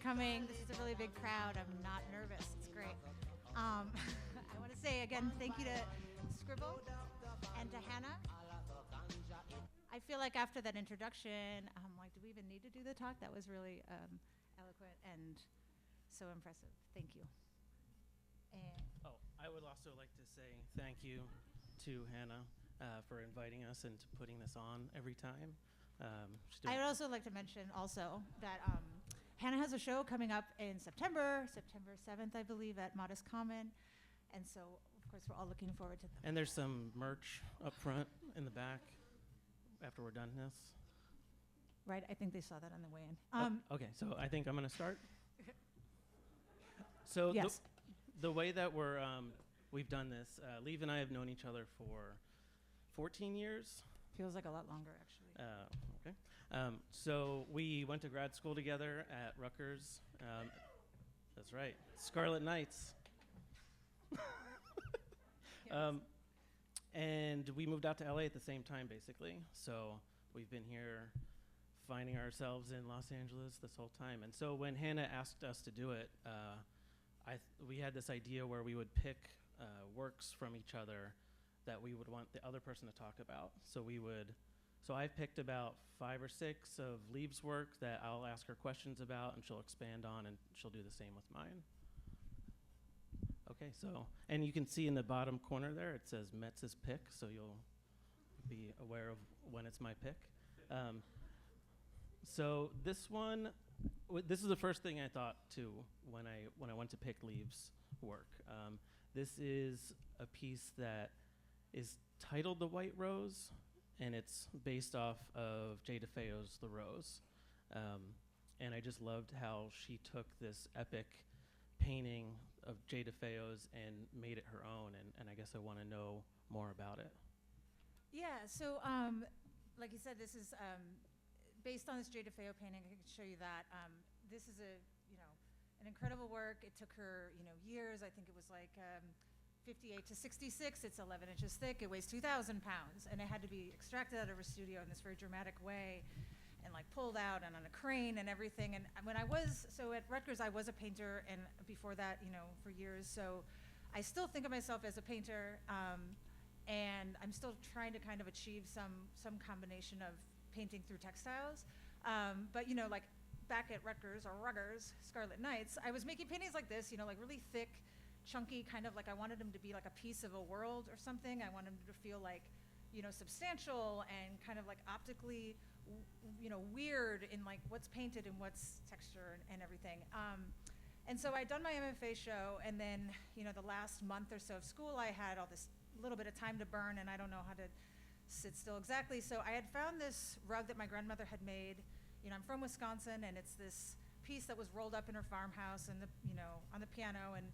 coming. This is a really big crowd. I'm not nervous. It's great. I want to say again, thank you to Scribble and to Hannah. I feel like after that introduction, I'm like, do we even need to do the talk? That was really eloquent and so impressive. Thank you. And I would also like to say thank you to Hannah for inviting us and to putting this on every time. I would also like to mention also that Hannah has a show coming up in September 7th, I believe, at Modest Common. And so, of course, we're all looking forward to that. And there's some merch up front in the back after we're done this. Right, I think they saw that on the way in. Okay, so I think I'm going to start. So yes. The way that we've done this, Liv and I have known each other for 14 years. Feels like a lot longer, actually. Okay. So we went to grad school together at Rutgers. That's right, Scarlet Knights. And we moved out to LA at the same time, basically. So we've been here finding ourselves in Los Angeles this whole time. And so when Hannah asked us to do it, we had this idea where we would pick works from each other that we would want the other person to talk about. So I've picked about 5 or 6 of Liv's work that I'll ask her questions about, and she'll expand on, and she'll do the same with mine. Okay, and you can see in the bottom corner there, it says Metz's pick, so you'll be aware of when it's my pick. So this one, this is the first thing I thought too when I went to pick Liv's work. This is a piece that is titled The White Rose, and it's based off of Jay DeFeo's The Rose. And I just loved how she took this epic painting of Jay DeFeo's and made it her own, and I guess I want to know more about it. Yeah, so like you said, this is based on this Jay DeFeo painting. I can show you that. This is an incredible work. It took her, years. I think it was like 58 to 66. It's 11 inches thick. It weighs 2,000 pounds, and it had to be extracted out of her studio in this very dramatic way, and like pulled out and on a crane and everything. And when so at Rutgers, I was a painter, and before that, for years. So I still think of myself as a painter, and I'm still trying to kind of achieve some combination of painting through textiles. But like back at Rutgers, Scarlet Knights, I was making paintings like this, like really thick, chunky, kind of like I wanted them to be like a piece of a world or something. I wanted them to feel like, substantial and kind of like optically, weird in like what's painted and what's texture and everything. And so I'd done my MFA show, and then, the last month or so of school, I had all this little bit of time to burn, and I don't know how to sit still exactly. So I had found this rug that my grandmother had made. I'm from Wisconsin, and it's this piece that was rolled up in her farmhouse and on the piano. And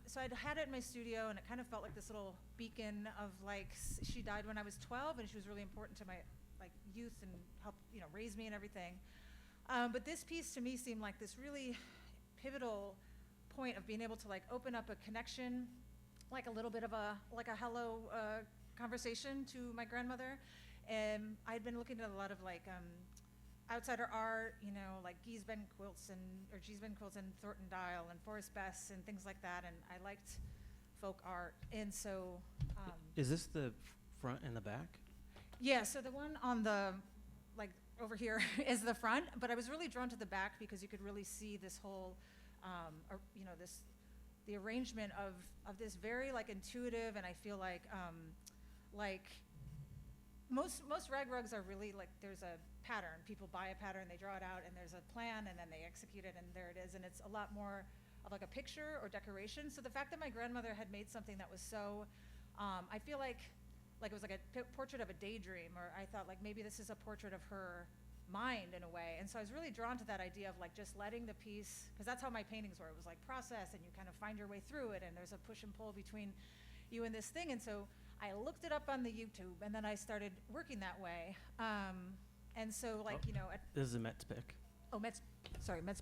so I'd had it in my studio, and it kind of felt like this little beacon of like, she died when I was 12, and she was really important to my like youth and helped raise me and everything. But this piece to me seemed like this really pivotal point of being able to like open up a connection, like a little bit of a hello conversation to my grandmother. And I'd been looking at a lot of like outsider art, like Giesben quilts and Thornton Dial and Forrest Bess and things like that. And I liked folk art. And so Is this the front and the back? Yeah, so the one on the like over here is the front, but I was really drawn to the back because you could really see this whole the arrangement of this very like intuitive, and I feel like most rag rugs are really like, there's a pattern. People buy a pattern, they draw it out, and there's a plan, and then they execute it, and there it is. And it's a lot more of like a picture or decoration. So the fact that my grandmother had made something that was so, I feel like it was like a portrait of a daydream, or I thought like maybe this is a portrait of her mind in a way. And so I was really drawn to that idea of like just letting the piece, because that's how my paintings were. It was like process, and you kind of find your way through it, and there's a push and pull between you and this thing. And so I looked it up on the YouTube, and then I started working that way. And so like, This is a Metz pick. Oh, Metz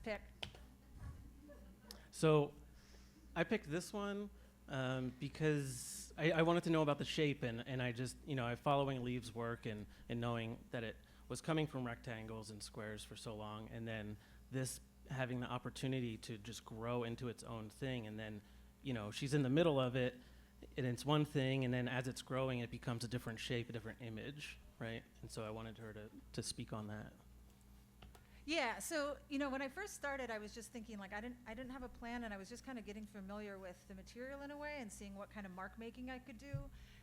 pick. So I picked this one because I wanted to know about the shape, and I just, I'm following Liv's work and knowing that it was coming from rectangles and squares for so long, and then this having the opportunity to just grow into its own thing. And then, she's in the middle of it, and it's one thing, and then as it's growing, it becomes a different shape, a different image, right? And so I wanted her to speak on that. Yeah, so, when I first started, I was just thinking, like, I didn't have a plan, and I was just kind of getting familiar with the material in a way and seeing what kind of mark making I could do.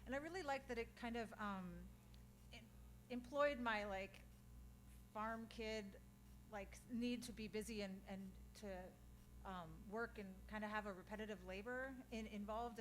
And I really liked that it kind of employed my, like, farm kid, like, need to be busy and to work and kind of have a repetitive labor involved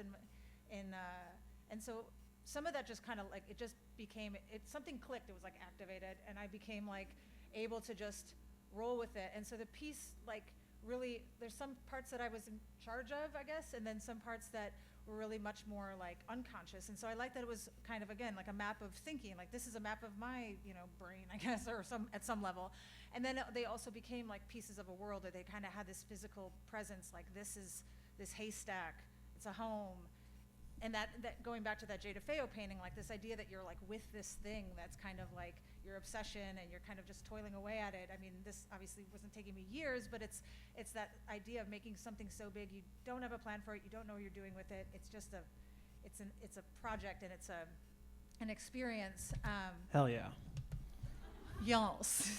and so some of that just kind of, like, it just became, something clicked, it was, like, activated, and I became, like, able to just roll with it. And so the piece, like, really, there's some parts that I was in charge of, I guess, and then some parts that were really much more, like, unconscious. And so I like that it was kind of, again, like a map of thinking, like, this is a map of my, brain, I guess, or at some level. And then they also became, like, pieces of a world, that they kind of had this physical presence, like, this is this haystack, it's a home. And that going back to that Jay DeFeo painting, like, this idea that you're, like, with this thing that's kind of like your obsession, and you're kind of just toiling away at it. I mean, this obviously wasn't taking me years, but it's that idea of making something so big, you don't have a plan for it, you don't know what you're doing with it. It's just it's a project, and it's an experience. Hell yeah. Yes.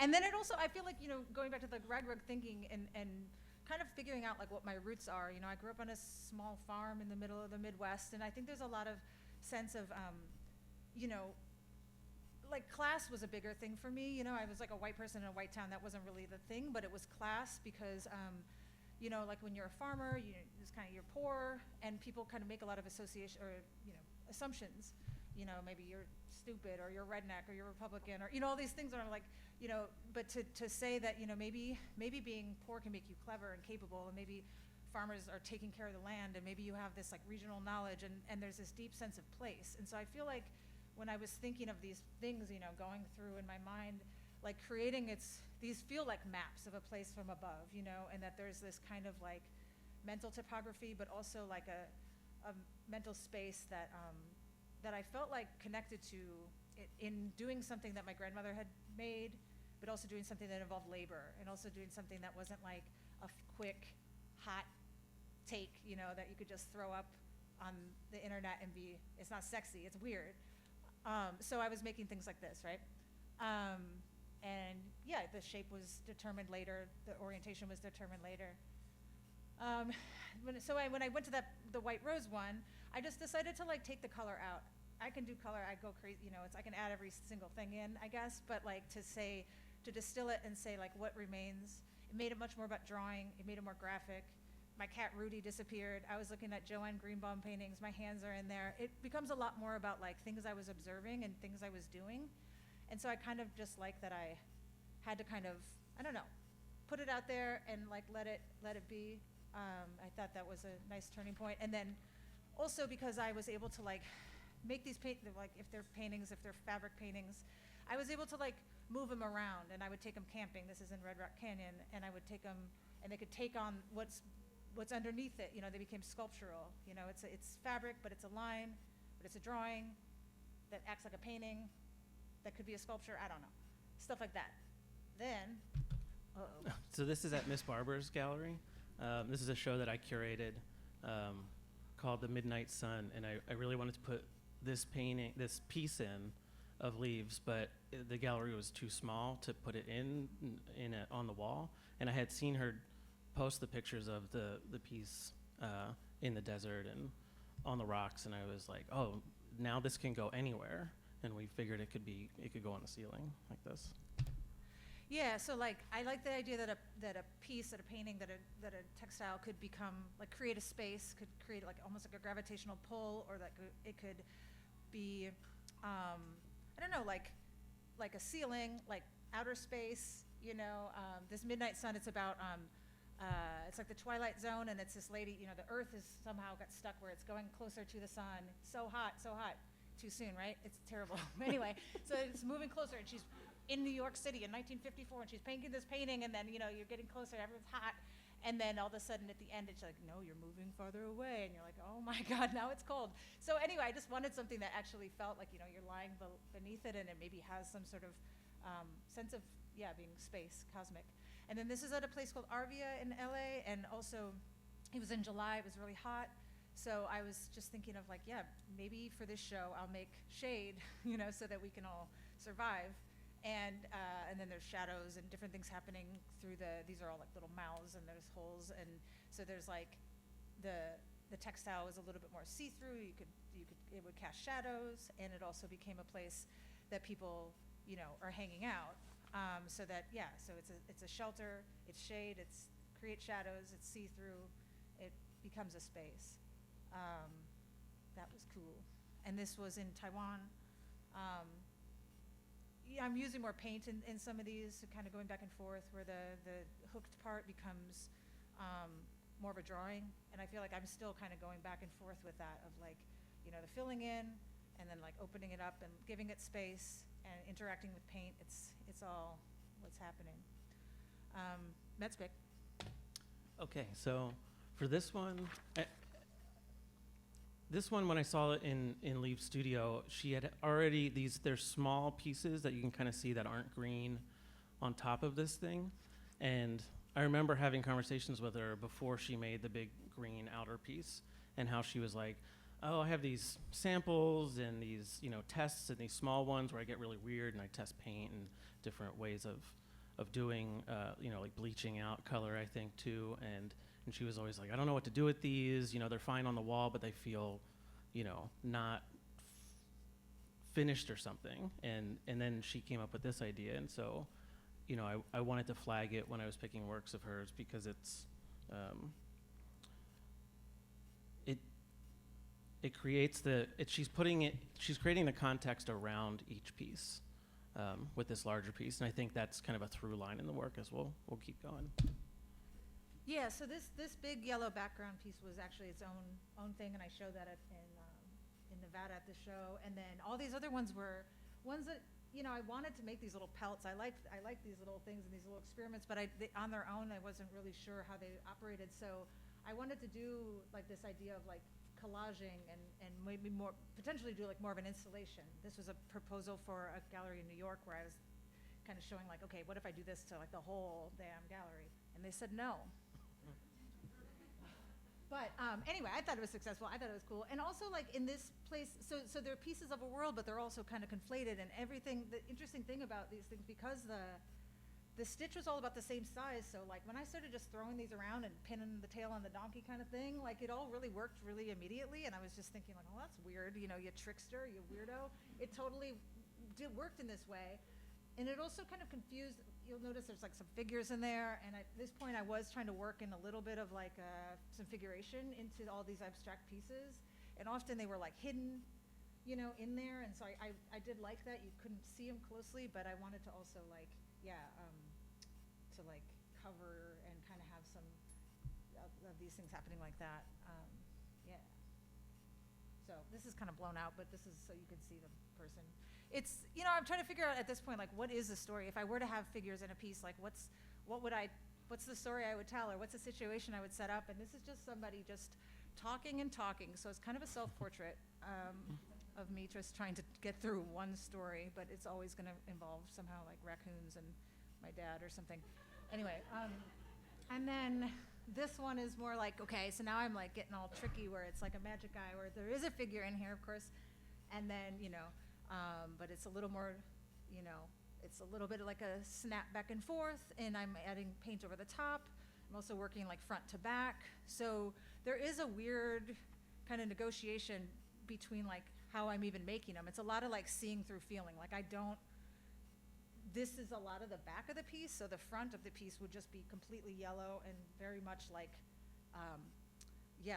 And then it also, I feel like, going back to the rag thinking and kind of figuring out, like, what my roots are. I grew up on a small farm in the middle of the Midwest, and I think there's a lot of sense of, like, class was a bigger thing for me. I was like a white person in a white town. That wasn't really the thing, but it was class because, like, when you're a farmer, it's kind of, you're poor, and people kind of make a lot of association or, assumptions. Maybe you're stupid, or you're redneck, or you're Republican, or, all these things are like, but to say that, maybe being poor can make you clever and capable, and maybe farmers are taking care of the land, and maybe you have this, like, regional knowledge, and there's this deep sense of place. And so I feel like when I was thinking of these things, going through in my mind, like, creating these feel like maps of a place from above, and that there's this kind of, like, mental topography, but also like a mental space that I felt like connected to it in doing something that my grandmother had made, but also doing something that involved labor, and also doing something that wasn't like a quick, hot take, that you could just throw up on the internet and it's not sexy, it's weird. So I was making things like this, right? And yeah, the shape was determined later, the orientation was determined later. When I went to the white rose one, I just decided to, like, take the color out. I can do color, I go crazy, I can add every single thing in, I guess, but, like, to distill it and say, like, what remains. It made it much more about drawing, it made it more graphic. My cat Rudy disappeared. I was looking at Joanne Greenbaum paintings, my hands are in there. It becomes a lot more about, like, things I was observing and things I was doing. And so I kind of just like that I had to kind of, I don't know, put it out there and, like, let it be. I thought that was a nice turning point. And then also because I was able to, like, make these like, if they're paintings, if they're fabric paintings, I was able to, like, move them around, and I would take them camping. This is in Red Rock Canyon, and I would take them, and they could take on what's underneath it. They became sculptural. It's fabric, but it's a line, but it's a drawing that acts like a painting, that could be a sculpture. I don't know, stuff like that. Then, So this is at Miss Barber's gallery. This is a show that I curated called The Midnight Sun, and I really wanted to put this piece in of leaves, but the gallery was too small to put it on the wall. And I had seen her post the pictures of the piece in the desert and on the rocks, and I was like, oh, now this can go anywhere. And we figured it could go on the ceiling like this. yeah. So, like, I like the idea that a piece, that a painting, that a textile could become, like, create a space, could create, like, almost like a gravitational pull, or that it could be, I don't know, like a ceiling, like outer space. This Midnight Sun, it's about it's like the Twilight Zone, and it's this lady. The Earth is somehow got stuck where it's going closer to the sun. So hot. Too soon, right? It's terrible. Anyway, so it's moving closer, and she's in New York City in 1954, and she's painting this painting, and then, you're getting closer, everyone's hot, and then all of a sudden at the end, it's like, no, you're moving farther away, and you're like, oh my God, now it's cold. So anyway, I just wanted something that actually felt like, you're lying beneath it, and it maybe has some sort of sense of, being space, cosmic. And then this is at a place called Arvia in LA, and also it was in July, it was really hot. So I was just thinking of like, yeah, maybe for this show I'll make shade, you know, so that we can all survive. And then there's shadows and different things happening through these are all like little mouths and there's holes. And so there's like, the textile was a little bit more see-through. It would cast shadows, and it also became a place that people, you know, are hanging out. So it's a shelter, it's shade, it's create shadows, it's see-through, it becomes a space. That was cool. And this was in Taiwan. I'm using more paint in some of these, so kind of going back and forth where the hooked part becomes more of a drawing. And I feel like I'm still kind of going back and forth with that of like, you know, the filling in and then like opening it up and giving it space and interacting with paint. It's all what's happening. Metz pick. Okay, so for this one, when I saw it in Liv's studio, she had already there's small pieces that you can kind of see that aren't green on top of this thing. And I remember having conversations with her before she made the big green outer piece, and how she was like, oh, I have these samples and these, you know, tests and these small ones where I get really weird and I test paint and different ways of doing, you know, like bleaching out color, I think, too. And she was always like, I don't know what to do with these. You know, they're fine on the wall, but they feel, you know, not finished or something. And then she came up with this idea. And so, you know, I wanted to flag it when I was picking works of hers because it's, it creates she's creating the context around each piece with this larger piece. And I think that's kind of a through line in the work as we'll keep going. Yeah, so this big yellow background piece was actually its own thing, and I showed that in Nevada at the show. And then all these other ones were ones that, you know, I wanted to make these little pelts. I like these little things and these little experiments, but on their own, I wasn't really sure how they operated. So I wanted to do like this idea of like collaging and maybe more potentially do like more of an installation. This was a proposal for a gallery in New York where I was kind of showing like, okay, what if I do this to like the whole damn gallery? And they said no. But anyway, I thought it was successful. I thought it was cool. And also like in this place, so they're pieces of a world, but they're also kind of conflated and everything. The interesting thing about these things, because the stitch was all about the same size, so like when I started just throwing these around and pinning the tail on the donkey kind of thing, like it all really worked really immediately. And I was just thinking like, oh, that's weird. You know, you trickster, you weirdo. It totally worked in this way. And it also kind of confused, you'll notice there's like some figures in there, and at this point I was trying to work in a little bit of like some figuration into all these abstract pieces, and often they were like hidden, you know, in there, and so I did like that. You couldn't see them closely, but I wanted to also like, to like cover and kind of have some of these things happening like that. So this is kind of blown out, but this is so you can see the person. It's, you know, I'm trying to figure out at this point, like, what is the story? If I were to have figures in a piece, like, what's the story I would tell, or what's the situation I would set up? And this is just somebody just talking and talking. So it's kind of a self-portrait of me just trying to get through one story, but it's always going to involve somehow like raccoons and my dad or something. Anyway, and then this one is more like, okay, so now I'm like getting all tricky where it's like a magic eye where there is a figure in here, of course, and then, you know, but it's a little more, you know, it's a little bit like a snap back and forth, and I'm adding paint over the top. I'm also working like front to back. So there is a weird kind of negotiation between like how I'm even making them. It's a lot of like seeing through feeling. Like this is a lot of the back of the piece, so the front of the piece would just be completely yellow and very much like,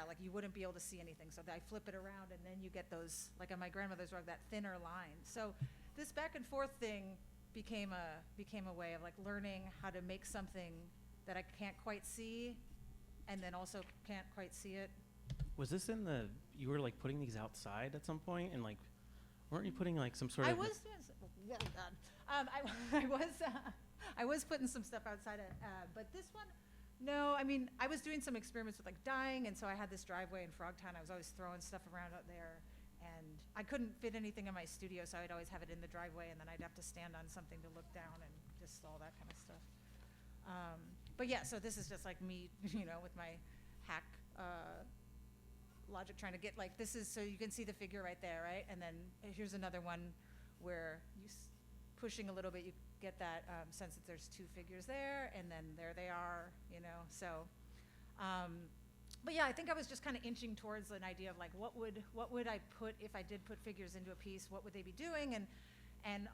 like you wouldn't be able to see anything. So I flip it around and then you get those, like on my grandmother's rug, that thinner line. So this back and forth thing became a way of like learning how to make something that I can't quite see and then also can't quite see it. Was this you were like putting these outside at some point, and like, weren't you putting like some sort of? I was doing I was putting some stuff outside, but this one, no. I mean, I was doing some experiments with like dyeing, and so I had this driveway in Frogtown. I was always throwing stuff around out there, and I couldn't fit anything in my studio, so I'd always have it in the driveway, and then I'd have to stand on something to look down and just all that kind of stuff. But yeah, so this is just like me, with my hack logic, trying to get like, this is so you can see the figure right there, right? And then here's another one where pushing a little bit, you get that sense that there's two figures there, and then there they are, so. But yeah, I think I was just kind of inching towards an idea of like, what would I put if I did put figures into a piece? What would they be doing? And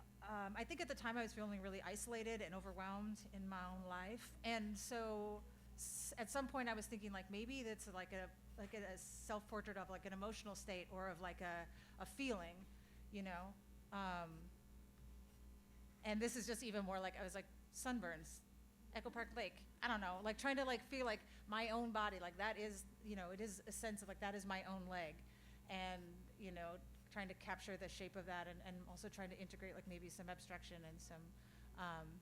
I think at the time I was feeling really isolated and overwhelmed in my own life. And so at some point I was thinking like, maybe that's like a self-portrait of like an emotional state or of like a feeling, and this is just even more like, I was like, sunburns, Echo Park Lake, I don't know, like trying to like feel like my own body, like that is, it is a sense of like, that is my own leg. And, trying to capture the shape of that, and also trying to integrate like maybe some abstraction and some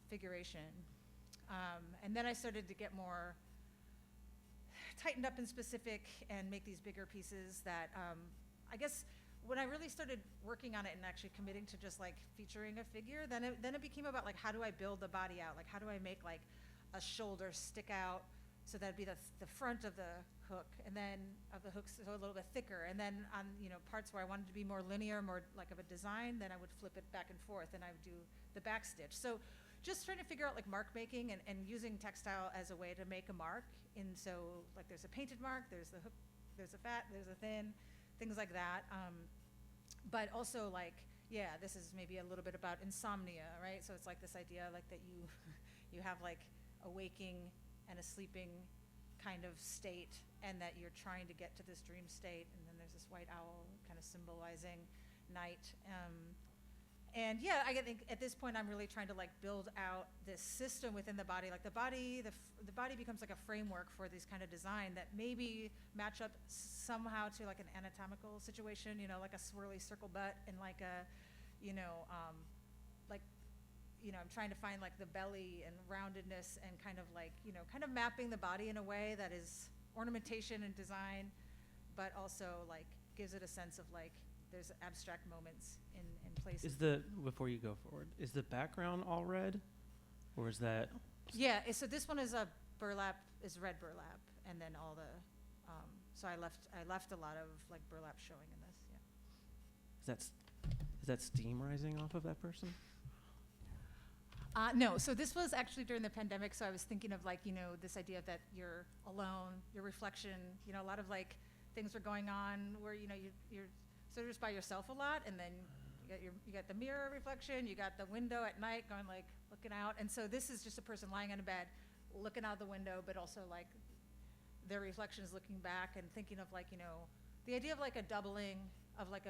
figuration. And then I started to get more tightened up and specific and make these bigger pieces that I guess when I really started working on it and actually committing to just like featuring a figure, then it became about like, how do I build the body out? Like, how do I make like a shoulder stick out so that'd be the front of the hook, and then of the hooks so a little bit thicker, and then on parts where I wanted to be more linear, more like of a design, then I would flip it back and forth, and I would do the back stitch. So just trying to figure out like mark making and using textile as a way to make a mark. And so like there's a painted mark, there's the hook, there's a fat, there's a thin, things like that. But also like, yeah, this is maybe a little bit about insomnia, right? So it's like this idea like that you have like a waking and a sleeping kind of state, and that you're trying to get to this dream state, and then there's this white owl kind of symbolizing night. And yeah, I think at this point I'm really trying to like build out this system within the body. Like the body becomes like a framework for these kind of design that maybe match up somehow to like an anatomical situation, like a swirly circle butt, and like a, I'm trying to find like the belly and roundedness, and kind of like, kind of mapping the body in a way that is ornamentation and design, but also like gives it a sense of like, there's abstract moments in places. Before you go forward, is the background all red, or is that? Yeah, so this one is red burlap, and then all the, so I left a lot of like burlap showing in this, yeah. Is that steam rising off of that person? No, so this was actually during the pandemic, so I was thinking of like, this idea that you're alone, your reflection, a lot of like things are going on where, you're sort of just by yourself a lot, and then you got the mirror reflection, you got the window at night going like looking out, and so this is just a person lying on a bed looking out the window, but also like their reflection is looking back, and thinking of like, the idea of like a doubling of like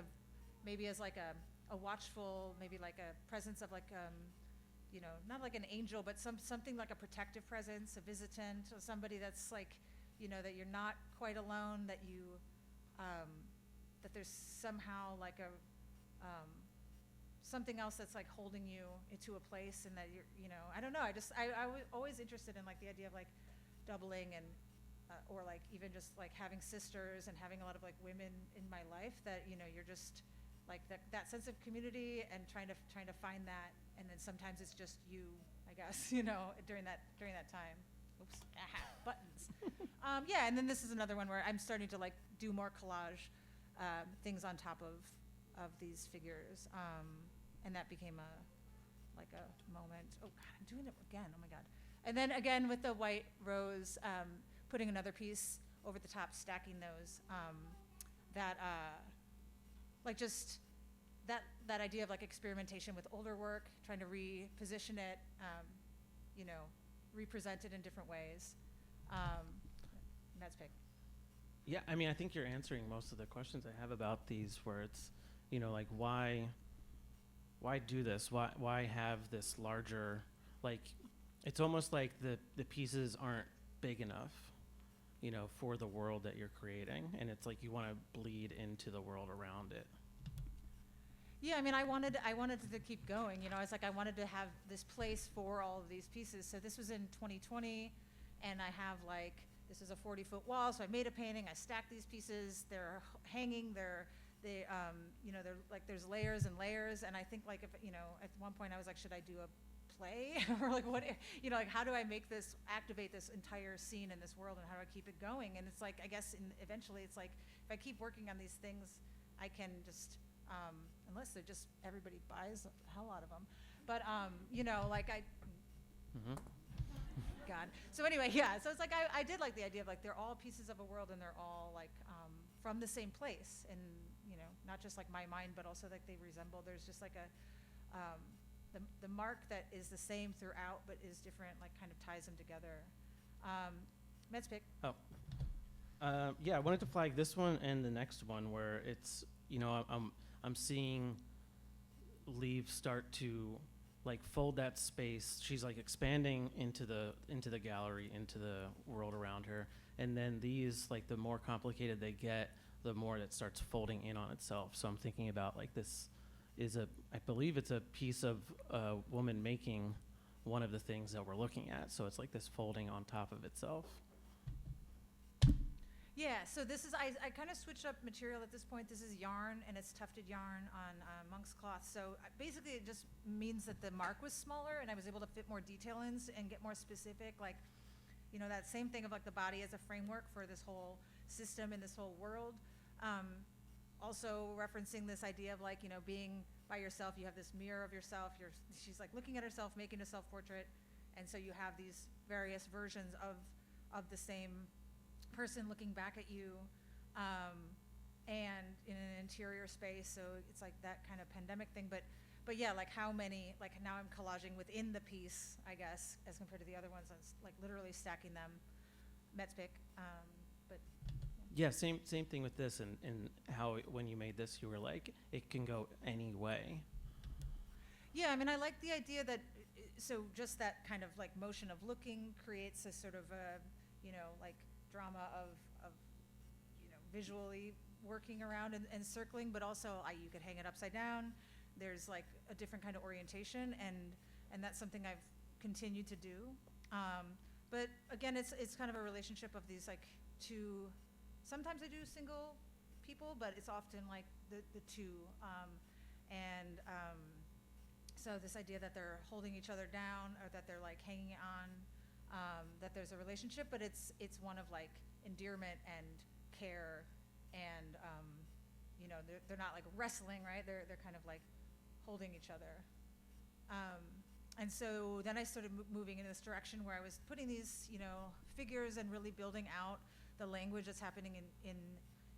maybe as like a watchful, maybe like a presence of like, not like an angel, but something like a protective presence, a visitant, or somebody that's like, that you're not quite alone, that you, that there's somehow like a, something else that's like holding you into a place, and that you're, I don't know, I was always interested in like the idea of like doubling, and, or like even just like having sisters and having a lot of like women in my life that, you're just like that sense of community, and trying to find that. And then sometimes it's just you, I guess, during that time. Oops, buttons. Yeah, and then this is another one where I'm starting to like do more collage things on top of these figures, and that became a moment. Oh God, I'm doing it again. Oh my God. And then again with the white rose, putting another piece over the top, stacking those. Like just that idea of like experimentation with older work, trying to reposition it, represent it in different ways. And that's big. Yeah, I mean, I think you're answering most of the questions I have about these, where it's, like why do this? Why have this larger, like, it's almost like the pieces aren't big enough, for the world that you're creating, and it's like you want to bleed into the world around it. Yeah, I mean, I wanted to keep going. I was like, I wanted to have this place for all of these pieces. So this was in 2020, and I have like, this is a 40-foot wall. So I made a painting. I stacked these pieces. They're hanging. They're like, there's layers and layers. And I think like if, at one point I was like, should I do a play or like what, you know, like how do I make this, activate this entire scene in this world, and how do I keep it going? And it's like, I guess eventually it's like, if I keep working on these things, I can just, unless they're just, everybody buys the hell out of them. But, you know, like God. So anyway, yeah, so it's like, I did like the idea of like, they're all pieces of a world, and they're all like, from the same place, and, you know, not just like my mind, but also like they resemble, there's just like a, the mark that is the same throughout, but is different, like kind of ties them together. Metz pick. Oh. Yeah, I wanted to flag this one and the next one where it's, you know, I'm seeing Liv start to like fold that space. She's like expanding into the gallery, into the world around her. And then these, like the more complicated they get, the more it starts folding in on itself. So I'm thinking about like this is I believe it's a piece of a woman making one of the things that we're looking at. So it's like this folding on top of itself. Yeah, so this is, I kind of switched up material at this point. This is yarn, and it's tufted yarn on monk's cloth. So basically it just means that the mark was smaller, and I was able to fit more detail in and get more specific. Like, you know, that same thing of like the body as a framework for this whole system and this whole world. Also referencing this idea of like, you know, being by yourself, you have this mirror of yourself. She's like looking at herself, making a self-portrait. And so you have these various versions of the same person looking back at you, and in an interior space. So it's like that kind of pandemic thing, but yeah, like how many, like now I'm collaging within the piece, I guess, as compared to the other ones. That's like literally stacking them. Metz pick, but yeah, same thing with this, and how when you made this, you were like, it can go any way. Yeah, I mean, I like the idea that, so just that kind of like motion of looking creates a sort of a, you know, like drama of you know, visually working around and circling, but also you could hang it upside down. There's like a different kind of orientation, and that's something I've continued to do. But again, it's kind of a relationship of these like two, sometimes I do single people, but it's often like the two. So this idea that they're holding each other down, or that they're like hanging on, that there's a relationship, but it's one of like endearment and care, and you know, they're not like wrestling, right? They're kind of like holding each other. And so then I started moving in this direction where I was putting these, you know, figures and really building out the language that's happening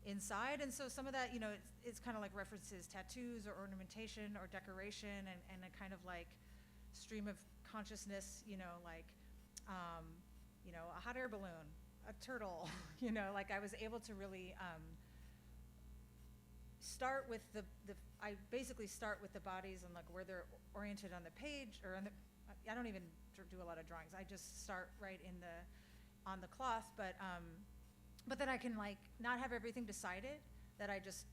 inside. And so some of that, you know, it's kind of like references tattoos or ornamentation or decoration, and a kind of like stream of consciousness, you know, like, you know, a hot air balloon, a turtle, you know, like I was able to really start with I basically start with the bodies and like where they're oriented on the page, or I don't even do a lot of drawings. I just start right on the cloth, but then I can like not have everything decided, that I just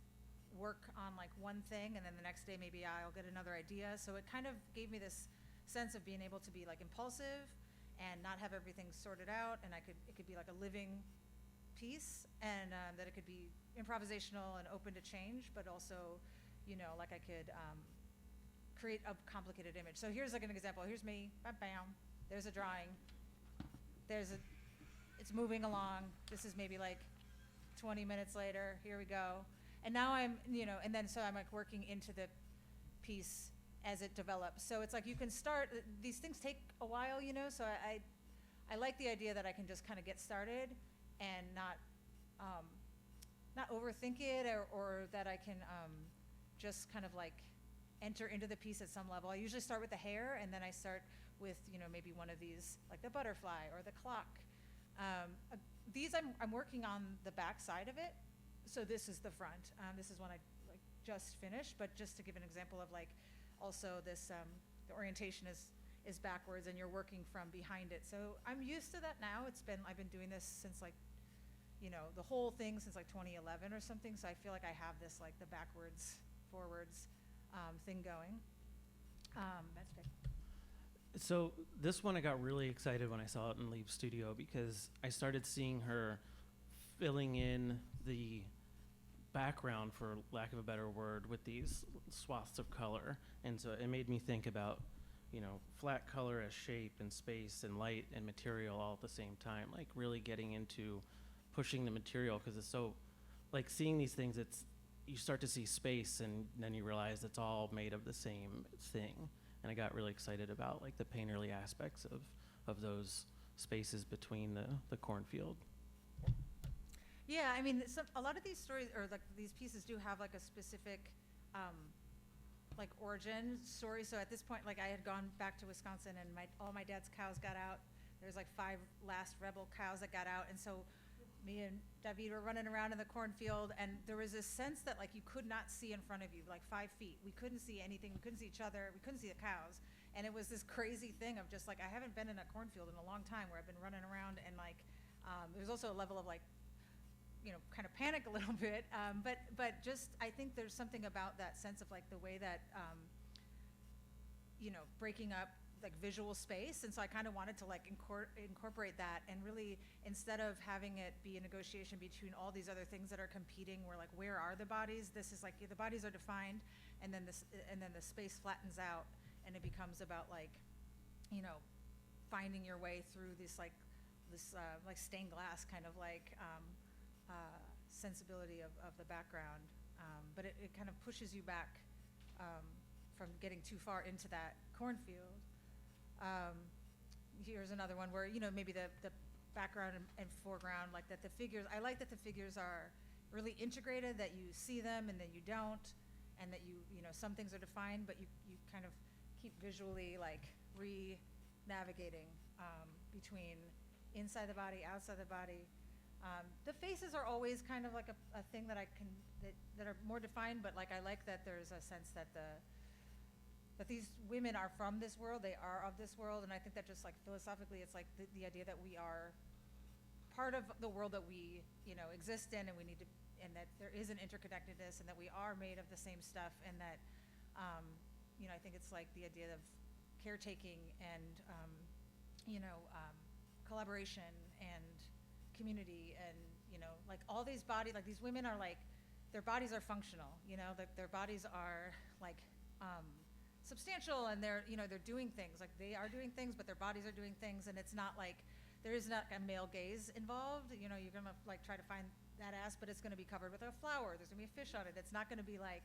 work on like one thing, and then the next day maybe I'll get another idea. So it kind of gave me this sense of being able to be like impulsive and not have everything sorted out, and it could be like a living piece, and that it could be improvisational and open to change, but also, you know, like I could create a complicated image. So here's like an example. Here's me, bam, bam. There's a drawing. It's moving along. This is maybe like 20 minutes later. Here we go. And now I'm, you know, and then so I'm like working into the piece as it develops. So it's like you can start, these things take a while, you know, so I like the idea that I can just kind of get started and not overthink it, or that I can just kind of like enter into the piece at some level. I usually start with the hair, and then I start with, you know, maybe one of these, like the butterfly or the clock. These I'm working on the back side of it, so this is the front. This is one I like just finished, but just to give an example of like, also this, the orientation is backwards, and you're working from behind it. So I'm used to that now. I've been doing this since like, you know, the whole thing since like 2011 or something. So I feel like I have this like the backwards, forwards thing going. That's big. So this one I got really excited when I saw it in Liv's studio, because I started seeing her filling in the background, for lack of a better word, with these swaths of color. And so it made me think about flat color as shape and space and light and material all at the same time, like really getting into pushing the material, because it's so, like, seeing these things, you start to see space and then you realize it's all made of the same thing. And I got really excited about like the painterly aspects of those spaces between the cornfield. Yeah, I mean, a lot of these stories, or like these pieces, do have like a specific like origin story. So at this point, like I had gone back to Wisconsin, and all my dad's cows got out. There's like 5 last rebel cows that got out, and so me and David were running around in the cornfield, and there was this sense that like you could not see in front of you, like 5 feet. We couldn't see anything. We couldn't see each other. We couldn't see the cows, and it was this crazy thing of just like, I haven't been in a cornfield in a long time, where I've been running around, and like there was also a level of like, kind of panic a little bit, but just, I think there's something about that sense of like the way that, breaking up like visual space. And so I kind of wanted to like incorporate that, and really, instead of having it be a negotiation between all these other things that are competing, where like, where are the bodies? This is like, the bodies are defined, and then the space flattens out, and it becomes about like, finding your way through this like stained glass kind of like, sensibility of the background, but it kind of pushes you back from getting too far into that cornfield. Here's another one where maybe the background and foreground, like that the figures, I like that the figures are really integrated, that you see them and then you don't, and that some things are defined, but you kind of keep visually like navigating between inside the body, outside the body. The faces are always kind of like a thing that that are more defined, but like I like that there's a sense that that these women are from this world, they are of this world, and I think that just like philosophically, it's like the idea that we are part of the world that we exist in, and we need to, and that there is an interconnectedness, and that we are made of the same stuff, and that I think it's like the idea of caretaking and collaboration and community, and like all these bodies, like these women are like, their bodies are functional, their bodies are like substantial, and they're doing things, like they are doing things, but their bodies are doing things, and it's not like, there is not a male gaze involved. You're gonna like try to find that ass, but it's gonna be covered with a flower, there's gonna be a fish on it. It's not gonna be like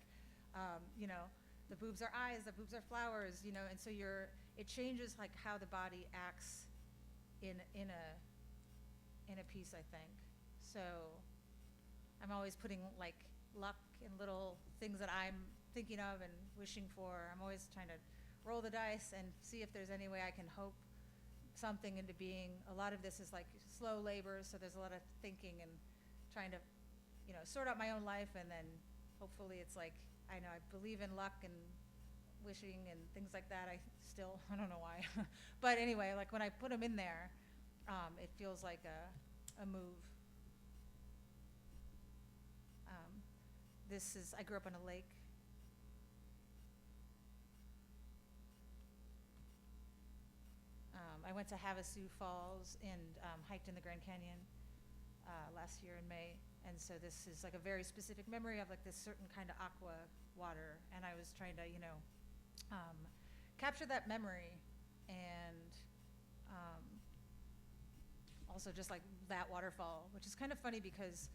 the boobs are eyes, the boobs are flowers, and so it changes like how the body acts in a piece, I think. So I'm always putting like luck and little things that I'm thinking of and wishing for. I'm always trying to roll the dice and see if there's any way I can hope something into being. A lot of this is like slow labor, so there's a lot of thinking and trying to sort out my own life, and then hopefully it's like, I know I believe in luck and wishing and things like that. I don't know why. But anyway, like when I put them in there, it feels like a move. I grew up on a lake. I went to Havasu Falls and hiked in the Grand Canyon last year in May. And so this is like a very specific memory of like this certain kind of aqua water. And I was trying to, capture that memory, and also just like that waterfall, which is kind of funny because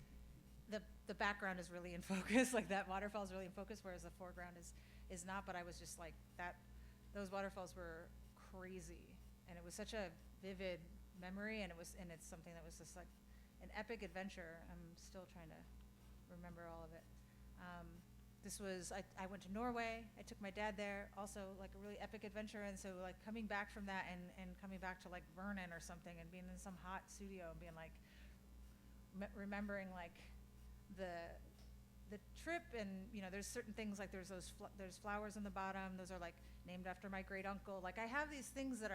the background is really in focus, like that waterfall is really in focus, whereas the foreground is not. But I was just like those waterfalls were crazy, and it was such a vivid memory, and it's something that was just like an epic adventure. I'm still trying to remember all of it. I went to Norway. I took my dad there, also like a really epic adventure. And so like coming back from that and coming back to like Vernon or something, and being in some hot studio and being like remembering like the trip, and there's certain things like there's flowers on the bottom. Those are like named after my great uncle. Like I have these things that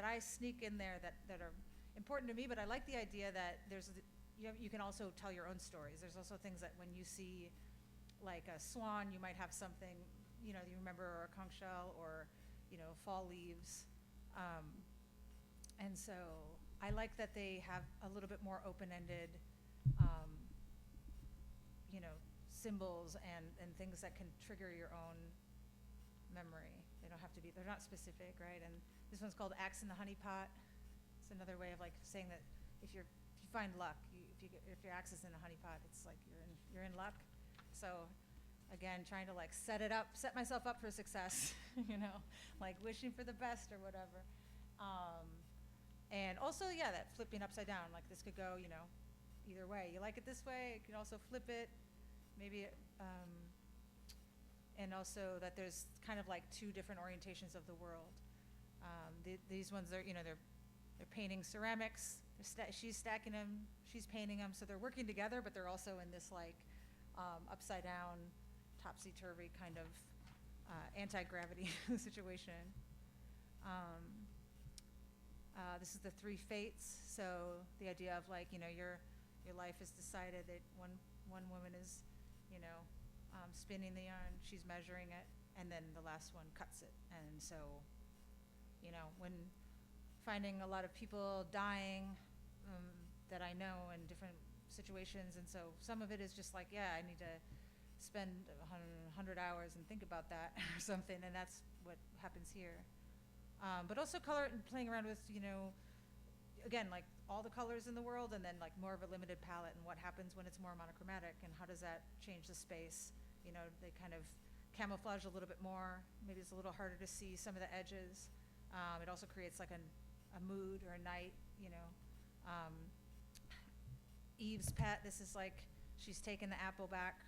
I sneak in there that are important to me, but I like the idea that you can also tell your own stories. There's also things that when you see like a swan, you might have something, you remember, or a conch shell, or, fall leaves. And so I like that they have a little bit more open-ended, symbols and things that can trigger your own memory. They don't have to be, they're not specific, right? And this one's called Axe in the Honey Pot. It's another way of like saying that if you find luck, if your axe is in a honey pot, it's like you're in luck. So again, trying to like set myself up for success, like wishing for the best or whatever. And also, yeah, that flipping upside down, like this could go, either way. You like it this way, you can also flip it, maybe, and also that there's kind of like two different orientations of the world. These ones, they're painting ceramics. She's stacking them, she's painting them, so they're working together, but they're also in this like upside down, topsy-turvy kind of anti-gravity situation. This is the three fates, so the idea of like, your life is decided that one woman is, spinning the yarn, she's measuring it, and then the last one cuts it. And so, when finding a lot of people dying that I know in different situations, and so some of it is just like, yeah, I need to spend 100 hours and think about that or something, and that's what happens here. But also playing around with, again, like all the colors in the world, and then like more of a limited palette, and what happens when it's more monochromatic, and how does that change the space? They kind of camouflage a little bit more. Maybe it's a little harder to see some of the edges. It also creates like a mood or a night, Eve's pet, this is like, she's taken the apple back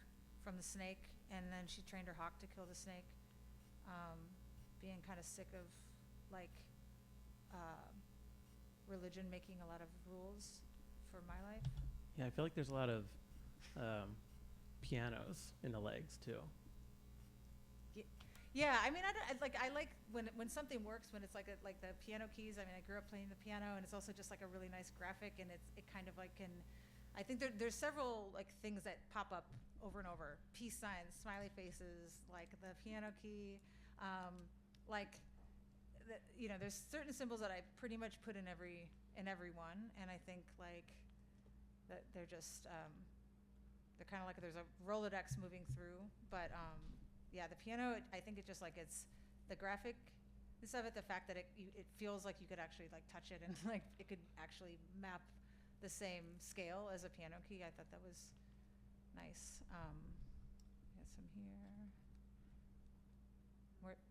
from the snake, and then she trained her hawk to kill the snake. Being kind of sick of like religion making a lot of rules for my life. Yeah, I feel like there's a lot of pianos in the legs too. Yeah, I mean, I like when something works, when it's like the piano keys. I mean, I grew up playing the piano, and it's also just like a really nice graphic, and it kind of like I think there's several like things that pop up over and over. Peace signs, smiley faces, like the piano key, there's certain symbols that I pretty much put in every one, and I think like that they're just they're kind of like there's a Rolodex moving through, but yeah, the piano, I think it just like it's the graphic of it, the fact that it feels like you could actually like touch it, and like it could actually map the same scale as a piano key. I thought that was nice. Got some here,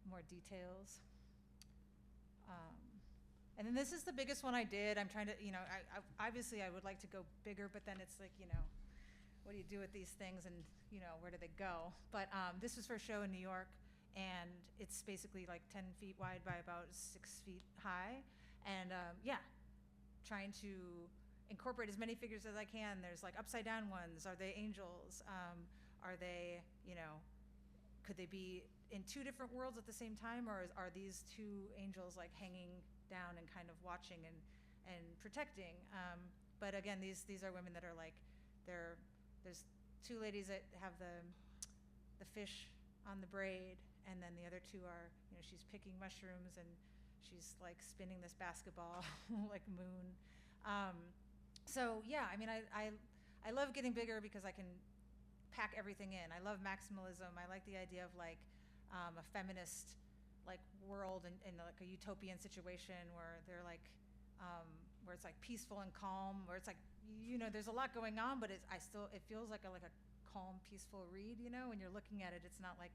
more details. And then this is the biggest one I did. I'm trying to, obviously I would like to go bigger, but then it's like, what do you do with these things, and where do they go? But this was for a show in New York, and it's basically like 10 feet wide by about 6 feet high, and trying to incorporate as many figures as I can. There's like upside down ones. Are they angels? Are they, could they be in two different worlds at the same time, or are these two angels like hanging down and kind of watching and protecting? But again, these are women that are like, there's two ladies that have the fish on the braid, and then the other two are, she's picking mushrooms, and she's like spinning this basketball like moon. So yeah, I mean, I love getting bigger because I can pack everything in. I love maximalism. I like the idea of like a feminist like world in like a utopian situation where they're like where it's like peaceful and calm, where it's like there's a lot going on, but it feels like a calm, peaceful read. When you're looking at it, it's not like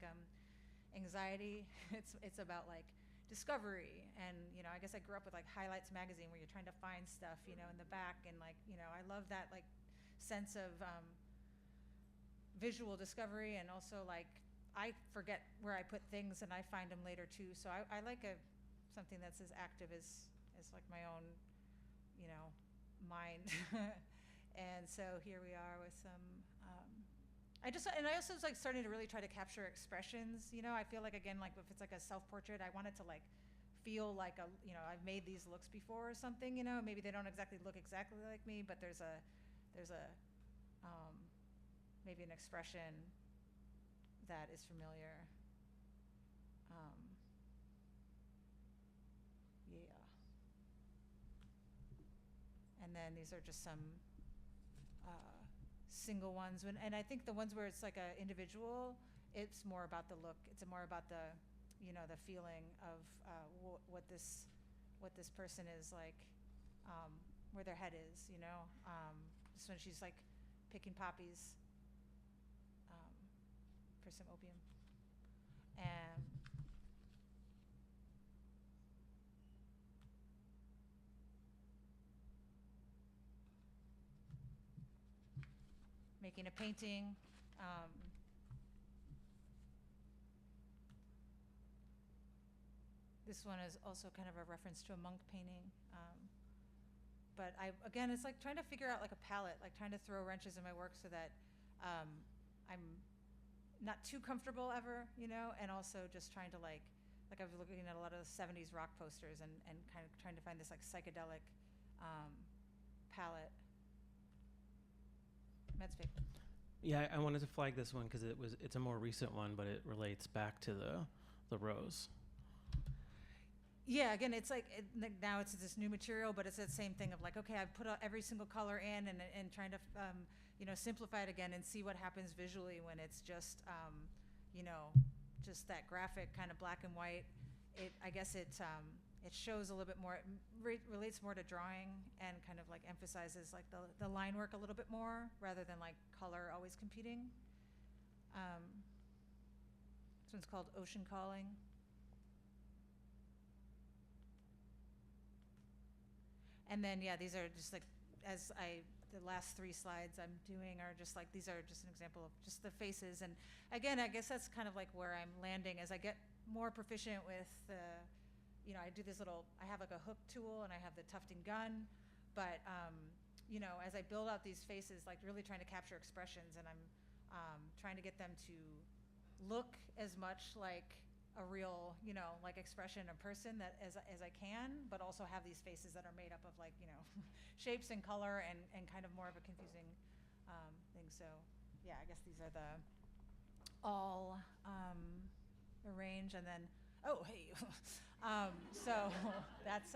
anxiety. It's about like discovery, and I guess I grew up with like Highlights magazine, where you're trying to find stuff in the back, and like I love that like sense of visual discovery, and also like I forget where I put things, and I find them later too. So I like something that's as active as like my own mind. And so here we are with some I also was like starting to really try to capture expressions. I feel like, again, like if it's like a self-portrait, I want it to like feel like I've made these looks before or something. Maybe they don't exactly look exactly like me, but there's a maybe an expression that is familiar. Yeah. And then these are just some single ones, and I think the ones where it's like an individual, it's more about the look. It's more about the you know, the feeling of what this person is like, where their head is, you know. Just when she's like picking poppies for some opium. And making a painting. This one is also kind of a reference to a monk painting. But again, it's like trying to figure out like a palette, like trying to throw wrenches in my work so that I'm not too comfortable ever, you know, and also just trying to like I was looking at a lot of the 70s rock posters and kind of trying to find this like psychedelic palette. Med's paper. Yeah, I wanted to flag this one because it's a more recent one, but it relates back to the rose. Yeah, again, it's like now it's this new material, but it's that same thing of like, okay, I've put every single color in and trying to you know, simplify it again and see what happens visually when it's just you know, just that graphic kind of black and white. I guess it shows a little bit more, it relates more to drawing and kind of like emphasizes like the line work a little bit more rather than like color always competing. This one's called Ocean Calling. And then, yeah, these are just like, the last 3 slides I'm doing are just like, these are just an example of just the faces. And again, I guess that's kind of like where I'm landing as I get more proficient with you know, I do this I have like a hook tool and I have the tufting gun, but you know, as I build out these faces, like really trying to capture expressions, and I'm trying to get them to look as much like a real, you know, like expression of person that as I can, but also have these faces that are made up of like, you know, shapes and color and kind of more of a confusing thing. So yeah, I guess these are the all arrange, and then oh hey, so that's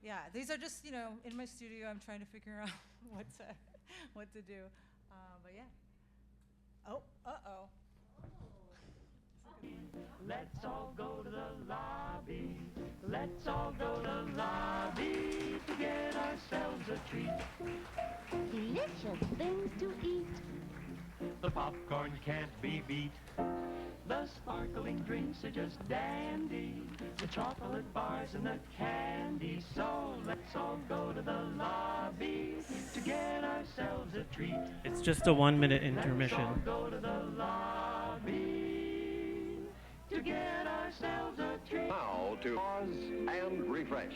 yeah. These are just, you know, in my studio. I'm trying to figure out what to do, but yeah. Oh, uh-oh. Let's all go to the lobby. Let's all go to the lobby to get ourselves a treat. Delicious things to eat. The popcorn can't be beat. The sparkling drinks are just dandy. The chocolate bars and the candy. So let's all go to the lobby to get ourselves a treat. It's just a 1-minute intermission. Let's all go to the lobby to get ourselves a treat. Now to pause and refresh.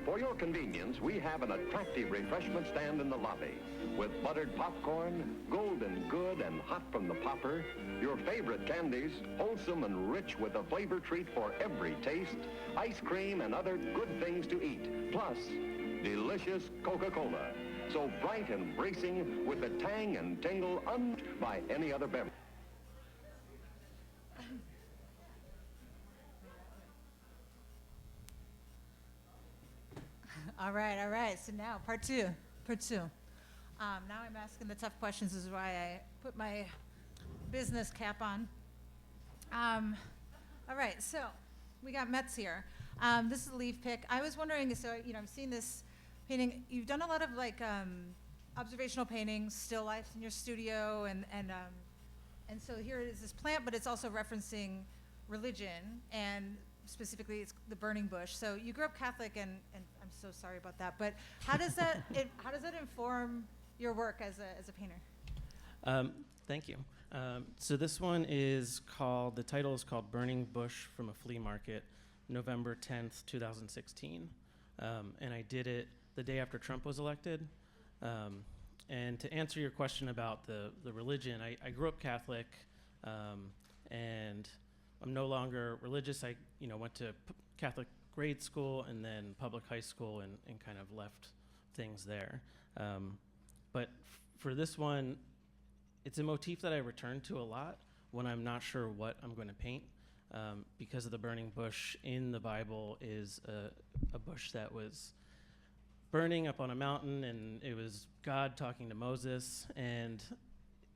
For your convenience, we have an attractive refreshment stand in the lobby with buttered popcorn, golden good and hot from the popper, your favorite candies, wholesome and rich with a flavor treat for every taste, ice cream and other good things to eat, plus delicious Coca-Cola, so bright and bracing with the tang and tingle unmatched by any other beverage. All right. So now, part two. Now I'm asking the tough questions. This is why I put my business cap on. All right, so we got Metz here. This is a leaf pick. I was wondering, so, you know, I've seen this painting. You've done a lot of, like, observational paintings, still life in your studio, and so here is this plant, but it's also referencing religion, and specifically it's the burning bush. So you grew up Catholic, and I'm so sorry about that, but how does that inform your work as a painter? Thank you. So this one the title is called Burning Bush from a Flea Market, November 10th, 2016. And I did it the day after Trump was elected. And to answer your question about the religion, I grew up Catholic, and I'm no longer religious. I went to Catholic grade school and then public high school and kind of left things there. But for this one, it's a motif that I return to a lot when I'm not sure what I'm going to paint, because of the burning bush in the Bible is a bush that was burning up on a mountain, and it was God talking to Moses. And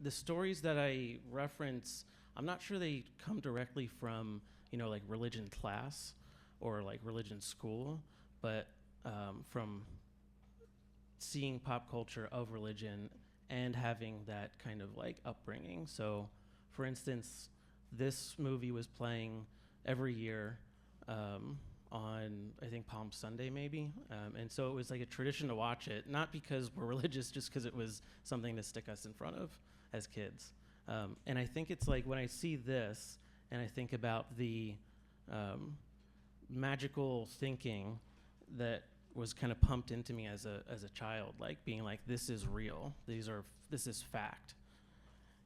the stories that I reference, I'm not sure they come directly from like religion class or like religion school, but from seeing pop culture of religion and having that kind of like upbringing. So, for instance, this movie was playing every year on, I think, Palm Sunday maybe. And so it was like a tradition to watch it, not because we're religious, just because it was something to stick us in front of as kids. And I think it's like when I see this and I think about the magical thinking that was kind of pumped into me as a child, like being like, this is real, this is fact.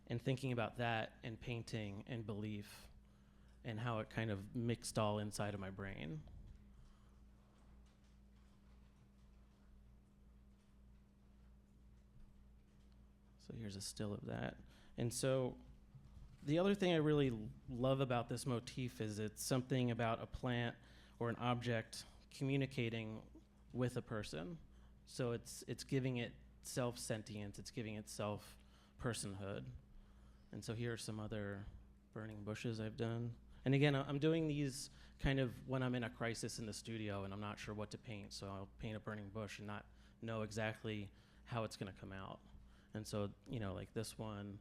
And thinking about that and painting and belief and how it kind of mixed all inside of my brain. So here's a still of that. And so the other thing I really love about this motif is it's something about a plant or an object communicating with a person. So it's giving it self-sentience, it's giving it self-personhood. And so here are some other burning bushes I've done. And again, I'm doing these kind of when I'm in a crisis in the studio and I'm not sure what to paint. So I'll paint a burning bush and not know exactly how it's gonna come out. And so, like this one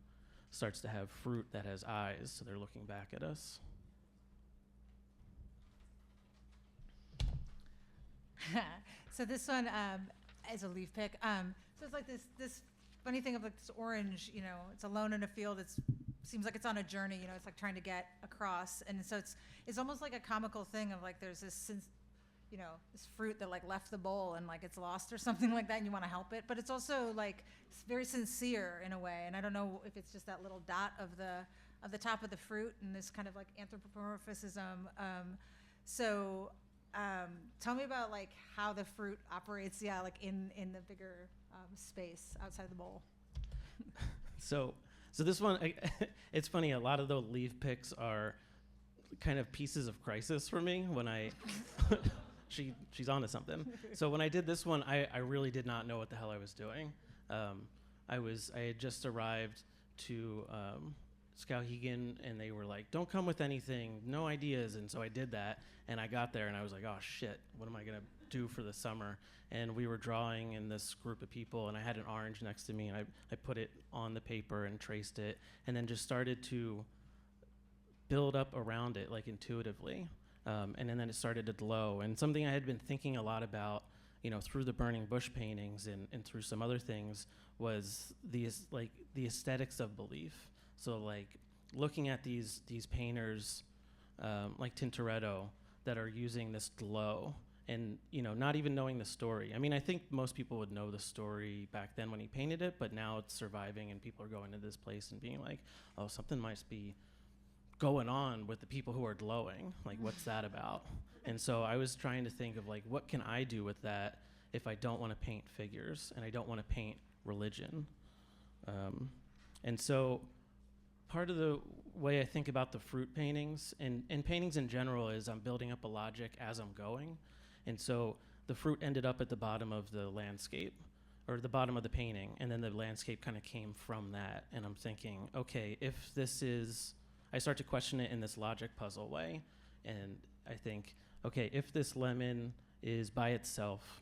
starts to have fruit that has eyes, so they're looking back at us. So this one is a leaf pick. So it's like this funny thing of like this orange, it's alone in a field. Seems like it's on a journey, it's like trying to get across. And so it's almost like a comical thing of like there's this fruit that like left the bowl and like it's lost or something like that, and you want to help it. But it's also like it's very sincere in a way. And I don't know if it's just that little dot of the top of the fruit and this kind of like anthropomorphism. Tell me about like how the fruit operates, like in the bigger space outside the bowl. So this one, it's funny. A lot of the leaf picks are kind of pieces of crisis for me when I. She's onto something. So when I did this one, I really did not know what the hell I was doing. I had just arrived to Skowhegan, and they were like, "Don't come with anything, no ideas." And so I did that, and I got there, and I was like, "Oh shit, what am I gonna do for the summer?" And we were drawing in this group of people, and I had an orange next to me, and I put it on the paper and traced it, and then just started to build up around it, like intuitively. And then it started to glow. And something I had been thinking a lot about, through the burning bush paintings and through some other things was the aesthetics of belief. So like looking at these painters like Tintoretto that are using this glow and, not even knowing the story. I mean, I think most people would know the story back then when he painted it, but now it's surviving and people are going to this place and being like, oh, something must be going on with the people who are glowing, like what's that about? And so I was trying to think of like, what can I do with that if I don't want to paint figures and I don't want to paint religion? And so part of the way I think about the fruit paintings and paintings in general is I'm building up a logic as I'm going. And so the fruit ended up at the bottom of the landscape or the bottom of the painting, and then the landscape kind of came from that. And I'm thinking, okay, if this is, I start to question it in this logic puzzle way, and I think, okay, if this lemon is by itself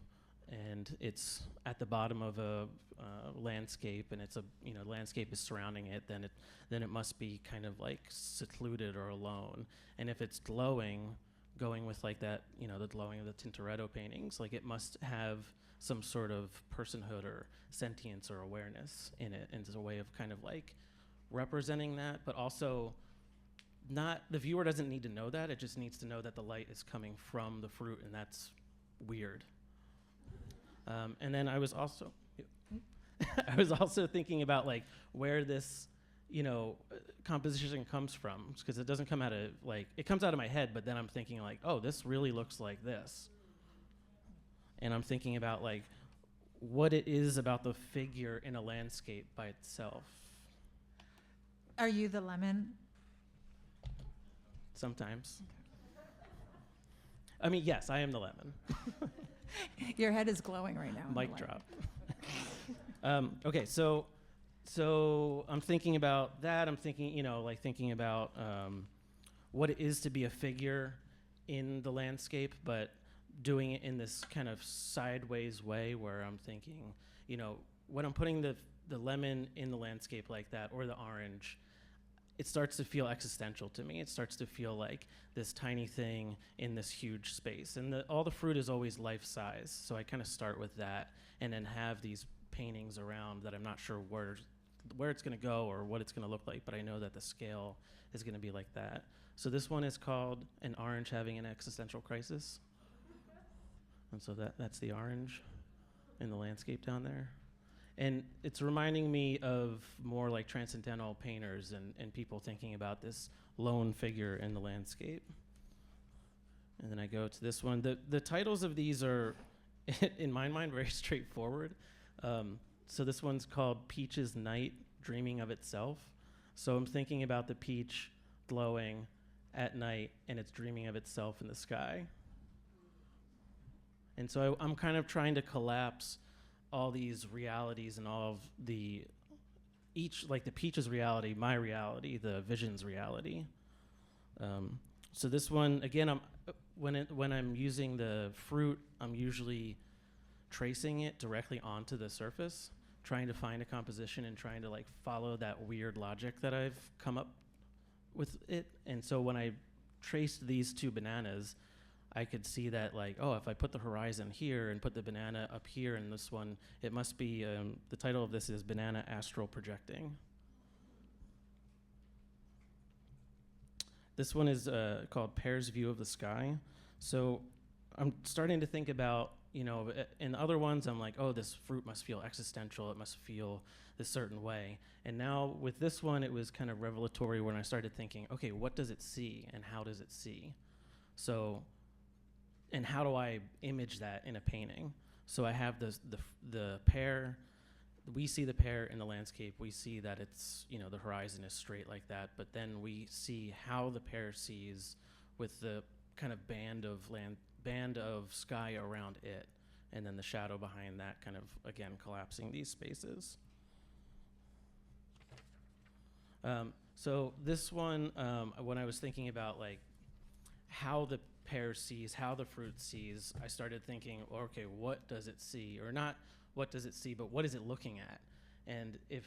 and it's at the bottom of a landscape and it's landscape is surrounding it, then it must be kind of like secluded or alone. And if it's glowing, going with like that, the glowing of the Tintoretto paintings, like it must have some sort of personhood or sentience or awareness in it, and it's a way of kind of like representing that, but also the viewer doesn't need to know that, it just needs to know that the light is coming from the fruit, and that's weird. And then I was also thinking about like where this, composition comes from, because it doesn't come out of it comes out of my head, but then I'm thinking like, oh, this really looks like this. And I'm thinking about like what it is about the figure in a landscape by itself. Are you the lemon? Sometimes. I mean, yes, I am the lemon. Your head is glowing right now. Mic drop. Okay, so I'm thinking about that. I'm thinking, thinking about what it is to be a figure in the landscape, but doing it in this kind of sideways way where I'm thinking, when I'm putting the lemon in the landscape like that, or the orange, it starts to feel existential to me. It starts to feel like this tiny thing in this huge space. And all the fruit is always life size. So I kind of start with that and then have these paintings around that I'm not sure where it's going to go or what it's going to look like, but I know that the scale is going to be like that. So this one is called An Orange Having an Existential Crisis. And so that's the orange in the landscape down there. And it's reminding me of more like transcendental painters and people thinking about this lone figure in the landscape. And then I go to this one. The titles of these are, in my mind, very straightforward. So this one's called Peach's Night, Dreaming of Itself. So I'm thinking about the peach glowing at night, and it's dreaming of itself in the sky. And so I'm kind of trying to collapse all these realities and all of the peach's reality, my reality, the vision's reality. So this one, again, when I'm using the fruit, I'm usually tracing it directly onto the surface, trying to find a composition and trying to follow that weird logic that I've come up with it. And so when I traced these two bananas, I could see that if I put the horizon here and put the banana up here in this one, it must be, the title of this is Banana Astral Projecting. This one is called Pear's View of the Sky. So I'm starting to think about, in other ones I'm like, oh, this fruit must feel existential, it must feel this certain way. And now with this one, it was kind of revelatory when I started thinking, okay, what does it see and how does it see? So, and how do I image that in a painting? So I have the pear. We see the pear in the landscape. We see that it's, the horizon is straight like that. But then we see how the pear sees with the kind of band of sky around it, and then the shadow behind that kind of, again, collapsing these spaces. So this one, when I was thinking about how the pear sees, how the fruit sees, I started thinking, okay, what does it see? Or not what does it see, but what is it looking at? And if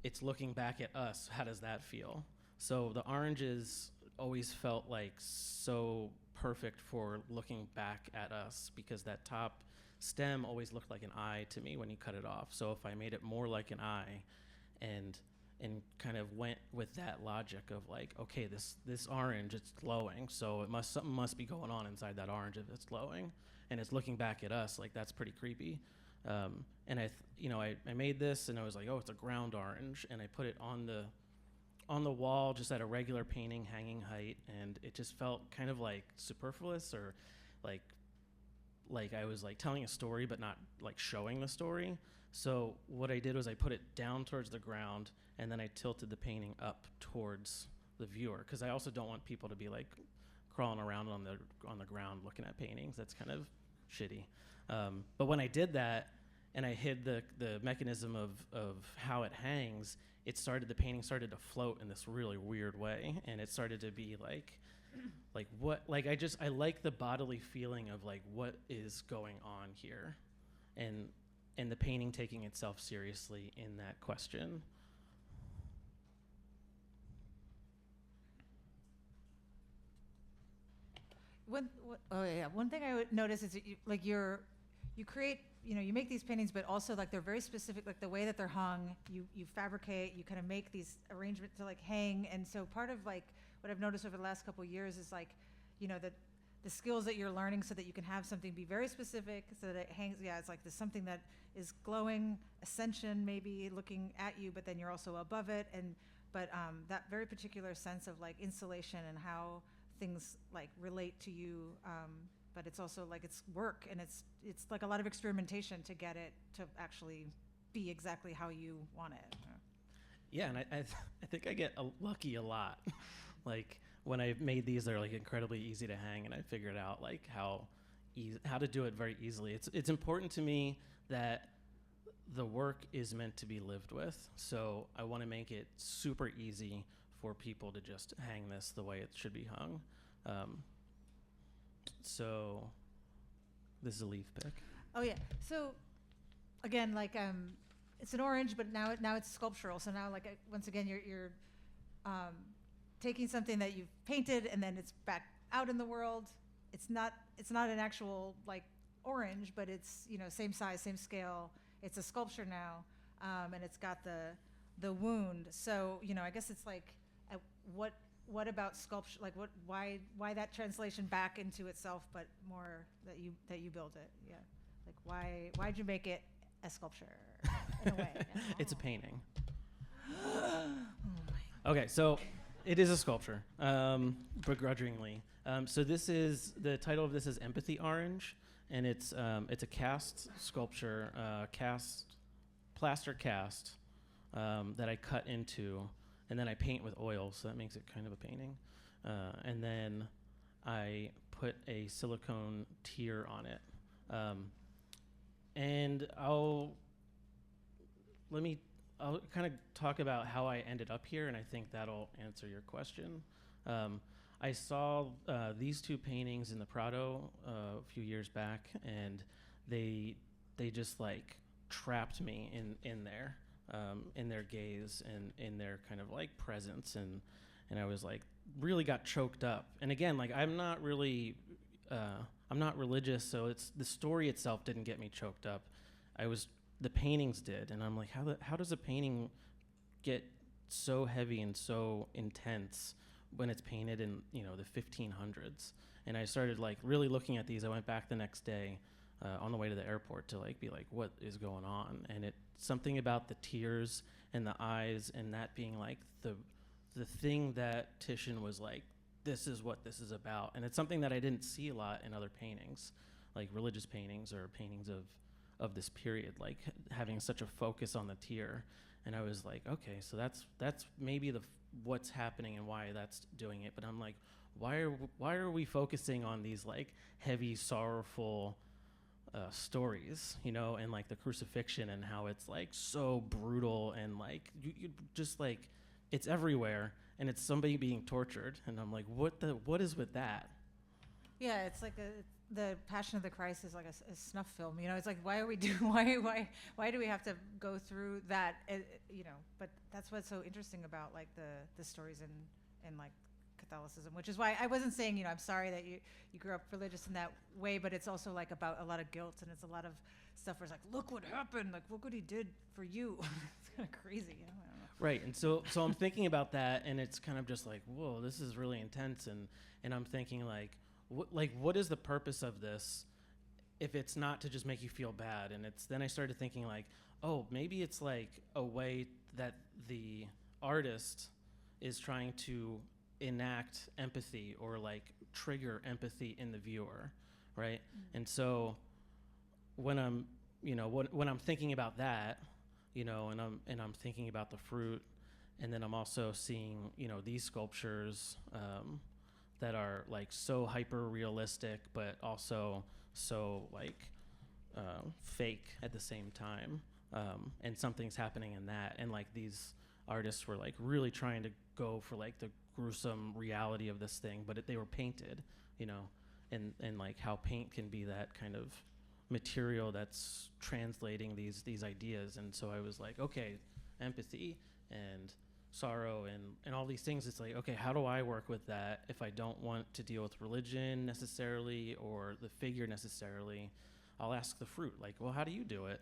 it's looking back at us, how does that feel? So the oranges always felt so perfect for looking back at us, because that top stem always looked like an eye to me when you cut it off. So if I made it more like an eye and kind of went with that logic of okay, this orange, it's glowing, so something must be going on inside that orange if it's glowing, and it's looking back at us, that's pretty creepy. And I made this, and I was like, oh, it's a ground orange, and I put it on the wall just at a regular painting hanging height, and it just felt kind of superfluous, or like I was telling a story but not showing the story. So what I did was I put it down towards the ground, and then I tilted the painting up towards the viewer, because I also don't want people to be crawling around on the ground looking at paintings. That's kind of shitty. But when I did that and I hid the mechanism of how it hangs, the painting started to float in this really weird way, and it started to be I like the bodily feeling of what is going on here, and the painting taking itself seriously in that question. One thing I would notice is that you create, you make these paintings, but also they're very specific, the way that they're hung. You fabricate, you kind of make these arrangements to hang, and so part of what I've noticed over the last couple of years is the skills that you're learning, so that you can have something be very specific, so that it hangs. Yeah, it's there's something that is glowing, ascension maybe looking at you, but then you're also above it, but that very particular sense of installation and how things relate to you, but it's also it's work, and it's a lot of experimentation to get it to actually be exactly how you want it. Yeah, and I think I get lucky a lot. When I made these, they're incredibly easy to hang, and I figured out how to do it very easily. It's important to me that the work is meant to be lived with, so I want to make it super easy for people to just hang this the way it should be hung. So this is a leaf pick. Oh yeah. So again, like it's an orange, but now it's sculptural. So now, like once again, you're taking something that you've painted and then it's back out in the world. It's not an actual like orange, but it's, you know, same size, same scale. It's a sculpture now, and it's got the wound. So, you know, I guess it's like what about sculpture? Like why that translation back into itself, but more that you build it? Yeah. Like why'd you make it a sculpture in a way? It's a painting. Oh my. Okay, so it is a sculpture, begrudgingly. So this is, the title of this is Empathy Orange, and it's a cast sculpture, plaster cast, that I cut into, and then I paint with oil, so that makes it kind of a painting. And then I put a silicone tear on it. And I'll kind of talk about how I ended up here, and I think that'll answer your question. I saw these two paintings in the Prado a few years back, and they just like trapped me in their gaze and in their kind of like presence, and I was like really got choked up. And again, like I'm not religious, so it's the story itself didn't get me choked up. The paintings did, and I'm like, how does a painting get so heavy and so intense when it's painted in, you know, the 1500s? And I started like really looking at these. I went back the next day on the way to the airport to like be like, what is going on? And it something about the tears and the eyes and that being like the thing that Titian was like, this is what this is about. And it's something that I didn't see a lot in other paintings, like religious paintings or paintings of this period, like having such a focus on the tear. And I was like, okay, so that's maybe what's happening and why that's doing it. But I'm like, why are we focusing on these like heavy, sorrowful stories, you know, and like the crucifixion and how it's like so brutal and like you just like it's everywhere and it's somebody being tortured, and I'm like, what is with that? Yeah, it's like the Passion of the Christ is like a snuff film, you know. It's like, why do we have to go through that, you know? But that's what's so interesting about like the stories in like Catholicism, which is why I wasn't saying, you know, I'm sorry that you grew up religious in that way, but it's also like about a lot of guilt, and it's a lot of stuff where it's like, look what happened, like look what he did for you. It's kind of crazy, you know. I don't know. Right, and so I'm thinking about that, and it's kind of just like, whoa, this is really intense, and I'm thinking like, what is the purpose of this if it's not to just make you feel bad? And then I started thinking like, oh, maybe it's like a way that the artist is trying to enact empathy or like trigger empathy in the viewer, right? Mm-hmm. And so when I'm, you know, when I'm thinking about that, you know, and I'm thinking about the fruit, and then I'm also seeing, you know, these sculptures that are like so hyper realistic, but also so like fake at the same time, and something's happening in that, and like these artists were like really trying to go for like the gruesome reality of this thing, but they were painted, you know, and like how paint can be that kind of material that's translating these ideas. And so I was like, okay, empathy and sorrow and all these things. It's like, okay, how do I work with that if I don't want to deal with religion necessarily or the figure necessarily? I'll ask the fruit, like, well, how do you do it?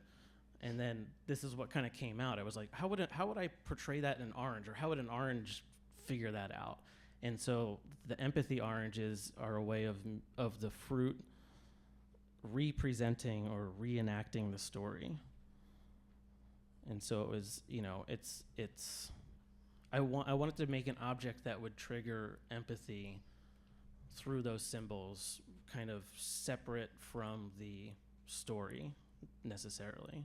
And then this is what kind of came out. I was like, how would I portray that in orange, or how would an orange figure that out? And so the empathy oranges are a way of the fruit representing or reenacting the story. And so it was, you know, I wanted to make an object that would trigger empathy through those symbols, kind of separate from the story necessarily.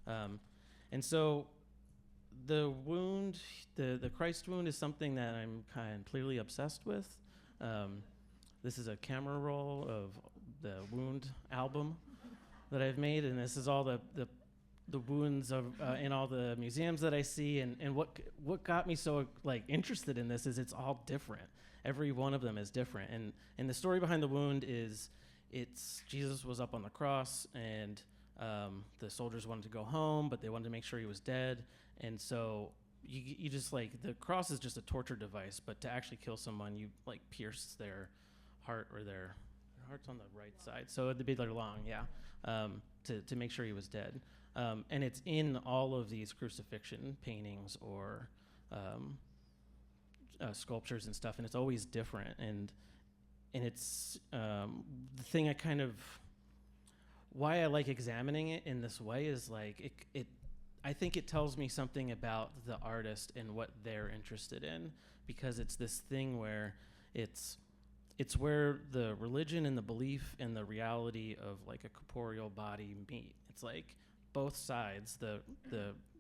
And so the wound, the Christ wound, is something that I'm kind of clearly obsessed with. This is a camera roll of the Wound album that I've made, and this is all the the wounds of in all the museums that I see, and what got me so like interested in this is it's all different. Every one of them is different, and the story behind the wound is it's Jesus was up on the cross, and the soldiers wanted to go home, but they wanted to make sure he was dead, and so you just like the cross is just a torture device, but to actually kill someone, you like pierce their heart, or their heart's on the right side, so it'd be their lung, to make sure he was dead. And it's in all of these crucifixion paintings or sculptures and stuff, and it's always different. And it's the thing why I like examining it in this way is like I think it tells me something about the artist and what they're interested in, because it's this thing where it's where the religion and the belief and the reality of like a corporeal body meet. It's like both sides. The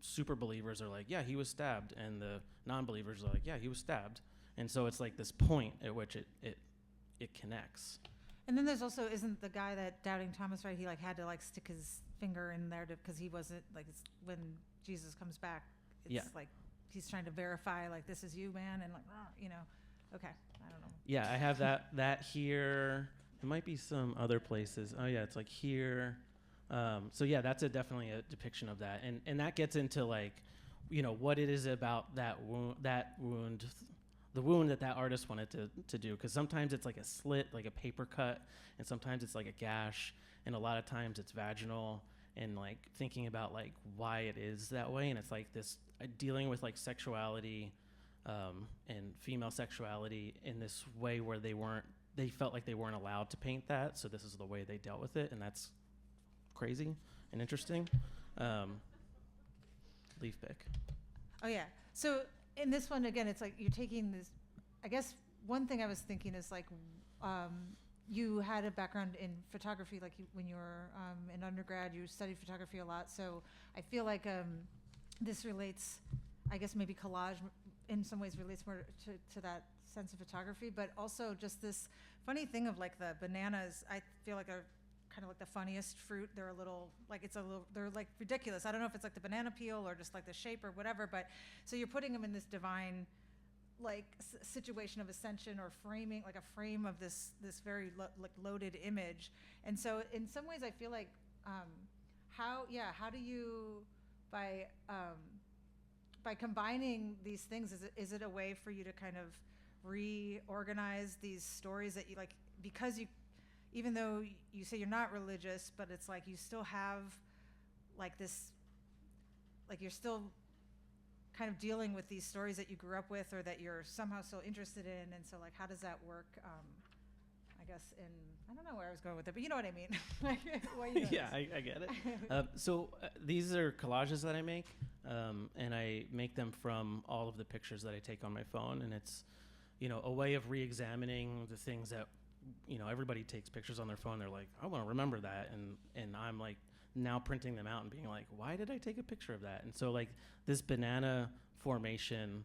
super believers are like, yeah, he was stabbed, and the non-believers are like, yeah, he was stabbed. And so it's like this point at which it connects. And then there's also, isn't the guy that Doubting Thomas, right? He like had to like stick his finger in there because he wasn't like, it's when Jesus comes back, it's like he's trying to verify like, this is you, man, and like, okay, I don't know. Yeah, I have that here. It might be some other places. Oh yeah, it's like here. So yeah, that's definitely a depiction of that, and that gets into like, what it is about that wound, the wound that artist wanted to do. Because sometimes it's like a slit, like a paper cut, and sometimes it's like a gash, and a lot of times it's vaginal, and like thinking about like why it is that way, and it's like this dealing with like sexuality, and female sexuality in this way where they felt like they weren't allowed to paint that, so this is the way they dealt with it, and that's crazy and interesting. Leaf pick. Oh yeah. So in this one again, it's like you're taking this. I guess one thing I was thinking is like, you had a background in photography, like when you were in undergrad, you studied photography a lot. So I feel like this relates. I guess maybe collage in some ways relates more to that sense of photography, but also just this funny thing of like the bananas. I feel like are kind of like the funniest fruit. They're they're like ridiculous. I don't know if it's like the banana peel or just like the shape or whatever, but so you're putting them in this divine like situation of ascension, or framing, like a frame of this very like loaded image. And so in some ways I feel like how do you by combining these things, is it a way for you to kind of reorganize these stories that you like, because you, even though you say you're not religious, but it's like you still have like this, like you're still kind of dealing with these stories that you grew up with or that you're somehow so interested in, and so like how does that work? I guess I don't know where I was going with it, but you know what I mean. Why you yeah, I get it. So these are collages that I make, and I make them from all of the pictures that I take on my phone, and it's a way of re-examining the things that everybody takes pictures on their phone. They're like, I want to remember that, and I'm like now printing them out and being like, why did I take a picture of that? And so like this banana formation,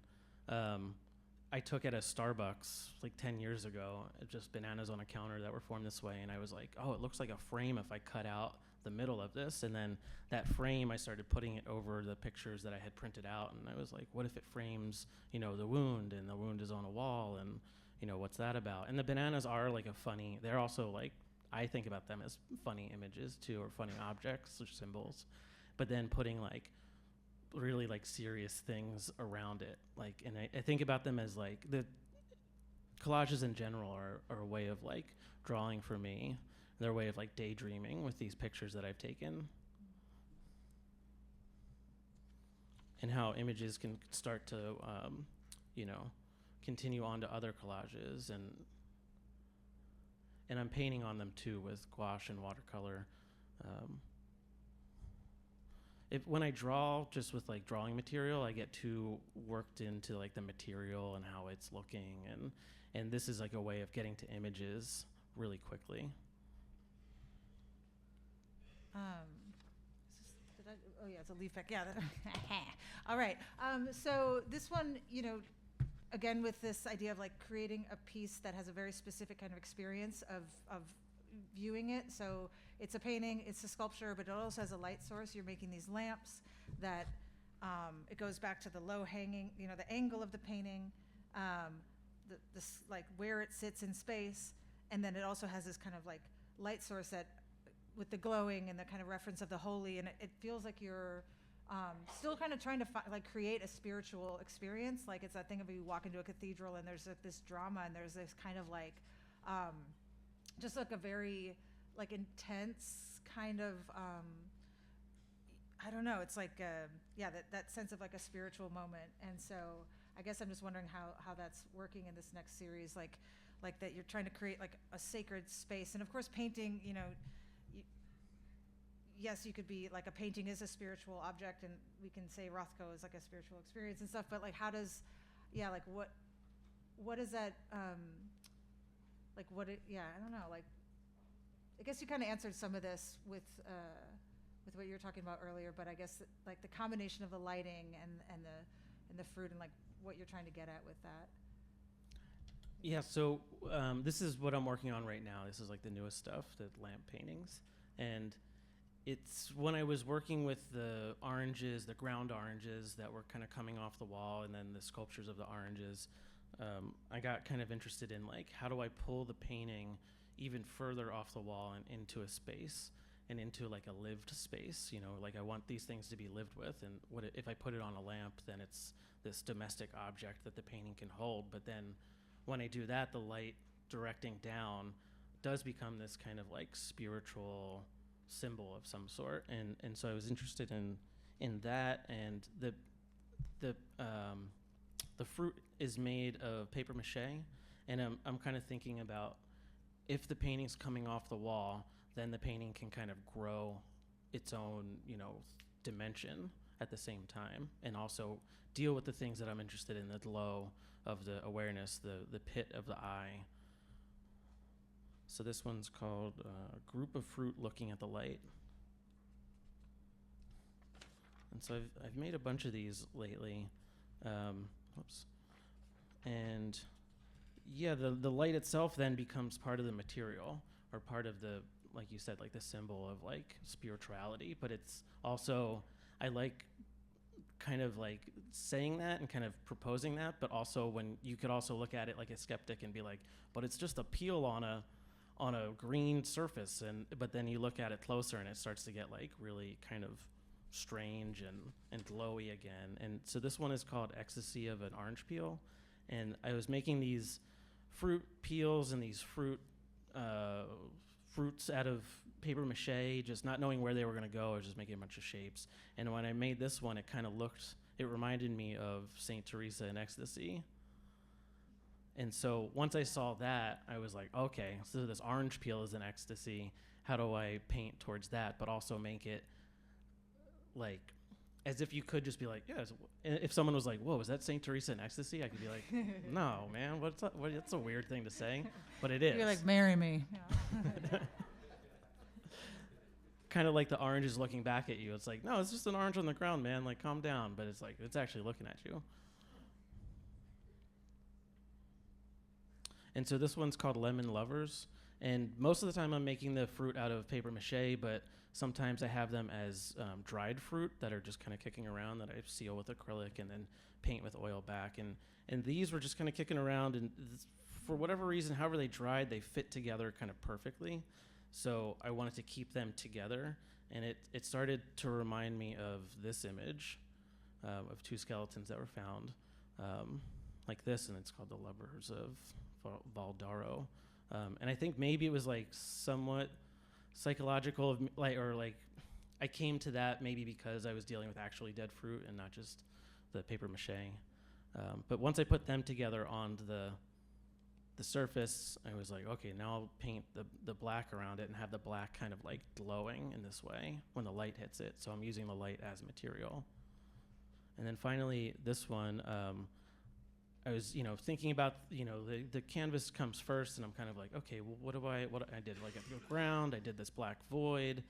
I took at a Starbucks like 10 years ago, just bananas on a counter that were formed this way, and I was like, oh, it looks like a frame if I cut out the middle of this. And then that frame, I started putting it over the pictures that I had printed out, and I was like, what if it frames the wound, and the wound is on a wall, and what's that about? And the bananas are like they're also like, I think about them as funny images too, or funny objects or symbols, but then putting like really like serious things around it. Like, and I think about them as like the collages in general are a way of like drawing for me. They're a way of like daydreaming with these pictures that I've taken. And how images can start to, continue on to other collages, and I'm painting on them too with gouache and watercolor. When I draw just with like drawing material, I get too worked into like the material and how it's looking, and this is like a way of getting to images really quickly. It's a leaf pick. Yeah. All right. So this one, again with this idea of like creating a piece that has a very specific kind of experience of viewing it. So it's a painting, it's a sculpture, but it also has a light source. You're making these lamps that it goes back to the low hanging, the angle of the painting, like where it sits in space, and then it also has this kind of like light source that, with the glowing and the kind of reference of the holy, and it feels like you're still kind of trying to create a spiritual experience. Like it's that thing of you walk into a cathedral and there's like this drama and there's this kind of like just like a very like intense kind of I don't know. It's like that sense of like a spiritual moment. And so I guess I'm just wondering how that's working in this next series, like that you're trying to create like a sacred space. And of course, painting, yes, you could be like a painting is a spiritual object, and we can say Rothko is like a spiritual experience and stuff. But like, how does, like what is that? I don't know. Like, I guess you kind of answered some of this with what you were talking about earlier. But I guess like the combination of the lighting and the fruit and like what you're trying to get at with that. Yeah, so this is what I'm working on right now. This is like the newest stuff, the lamp paintings. And it's when I was working with the oranges, the ground oranges that were kind of coming off the wall, and then the sculptures of the oranges, I got kind of interested in like, how do I pull the painting even further off the wall and into a space and into like a lived space, like I want these things to be lived with. And if I put it on a lamp, then it's this domestic object that the painting can hold. But then when I do that, the light directing down does become this kind of like spiritual symbol of some sort. And so I was interested in that. And the fruit is made of paper mache. And I'm kind of thinking about, if the painting's coming off the wall, then the painting can kind of grow its own, dimension at the same time, and also deal with the things that I'm interested in, the glow of the awareness, the pit of the eye. So this one's called Group of Fruit Looking at the Light. And so I've made a bunch of these lately. And yeah, the light itself then becomes part of the material, or part of the, like you said, like the symbol of like spirituality. But it's also, I like kind of like saying that and kind of proposing that, but also when you could also look at it like a skeptic and be like, but it's just a peel on a green surface, but then you look at it closer and it starts to get like really kind of strange and glowy again. And so this one is called Ecstasy of an Orange Peel. And I was making these fruit peels and these fruits out of paper mache, just not knowing where they were going to go. I was just making a bunch of shapes. And when I made this one, it reminded me of Saint Teresa in Ecstasy. And so once I saw that, I was like, okay, so this orange peel is an ecstasy. How do I paint towards that, but also make it like as if you could just be like, yes. If someone was like, whoa, is that Saint Teresa in Ecstasy? I could be like, no, man, that's a weird thing to say, but it is. You're like, marry me. Kind of like the orange is looking back at you. It's like, no, it's just an orange on the ground, man. Like, calm down. But it's like, it's actually looking at you. And so this one's called Lemon Lovers. And most of the time I'm making the fruit out of paper mache, but sometimes I have them as dried fruit that are just kind of kicking around, that I seal with acrylic and then paint with oil back. And these were just kind of kicking around, and for whatever reason, however they dried, they fit together kind of perfectly. So I wanted to keep them together, and it started to remind me of this image of two skeletons that were found like this, and it's called The Lovers of Valdaro. And I think maybe it was like somewhat psychological, I came to that maybe because I was dealing with actually dead fruit and not just the paper mache. But once I put them together on the surface, I was like, okay, now I'll paint the black around it and have the black kind of like glowing in this way when the light hits it. So I'm using the light as material. And then finally, this one, I was, thinking about, the canvas comes first, and I'm kind of like, okay, well, what I did like a ground, I did this black void,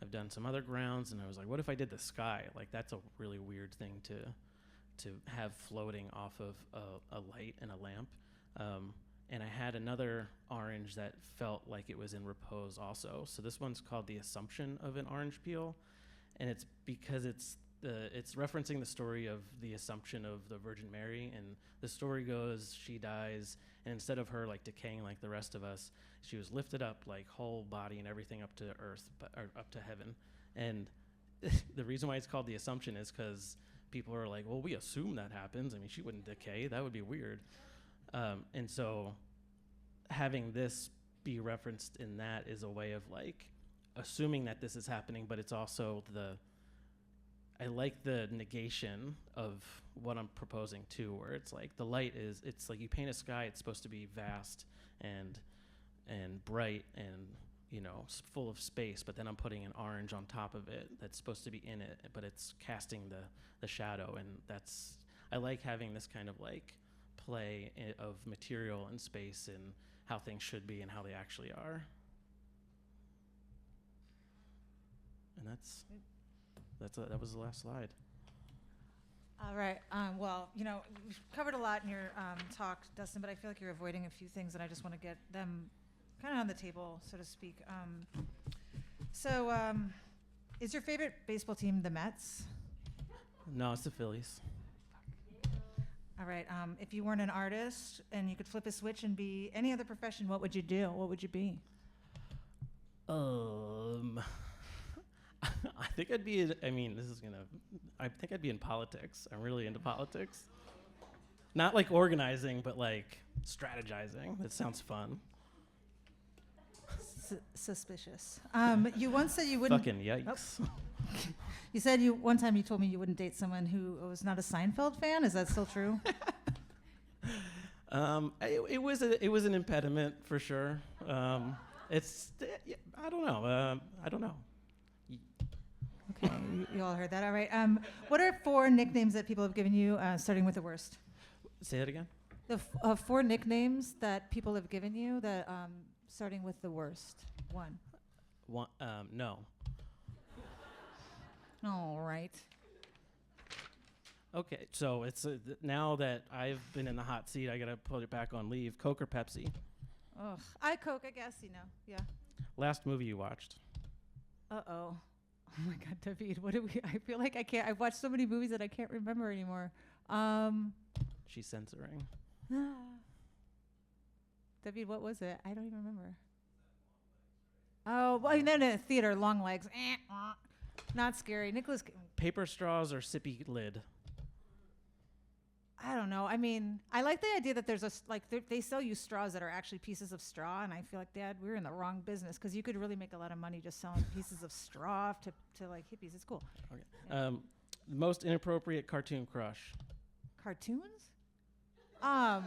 I've done some other grounds, and I was like, what if I did the sky? Like, that's a really weird thing to have floating off of a light and a lamp. and I had another orange that felt like it was in repose also. So this one's called The Assumption of an Orange Peel, and it's because it's referencing the story of the Assumption of the Virgin Mary, and the story goes she dies, and instead of her like decaying like the rest of us, she was lifted up like whole body and everything up to earth, or up to heaven. And the reason why it's called The Assumption is because people are like, well, we assume that happens. I mean, she wouldn't decay. That would be weird. And so having this be referenced in that is a way of like assuming that this is happening, but it's also I like the negation of what I'm proposing too, where it's like the light is, it's like you paint a sky, it's supposed to be vast and bright and, you know, full of space, but then I'm putting an orange on top of it that's supposed to be in it, but it's casting the shadow, and I like having this kind of like play of material and space and how things should be and how they actually are. And that was the last slide. All right. Well, you know, we've covered a lot in your talk, Dustin, but I feel like you're avoiding a few things, and I just want to get them kind of on the table, so to speak. Is your favorite baseball team the Mets? No, it's the Phillies. All right. If you weren't an artist and you could flip a switch and be any other profession, what would you do? What would you be? I think I'd be, I think I'd be in politics. I'm really into politics. Not like organizing, but like strategizing. That sounds fun. Suspicious. You once said you wouldn't. Fucking yikes. Oh. You said one time you told me you wouldn't date someone who was not a Seinfeld fan. Is that still true? It was an impediment for sure. I don't know. I don't know. Okay, you all heard that. All right. What are 4 nicknames that people have given you, starting with the worst? Say that again. The 4 nicknames that people have given you, that starting with the worst. 1. No. All right. Okay, so it's now that I've been in the hot seat, I gotta put it back on leave. Coke or Pepsi? Ugh. I Coke, I guess. Yeah. Last movie you watched? Oh my God, David, what do we? I feel like I can't. I've watched so many movies that I can't remember anymore. She's censoring. David, what was it? I don't even remember. Oh, well, no, the theater, Long Legs. Not scary. Nicholas. Paper straws or sippy lid? I don't know. I mean, I like the idea that there's they sell you straws that are actually pieces of straw, and I feel like, Dad, we're in the wrong business, because you could really make a lot of money just selling pieces of straw to like hippies. It's cool. Okay. Yeah. Most inappropriate cartoon crush? Cartoons? Elmer.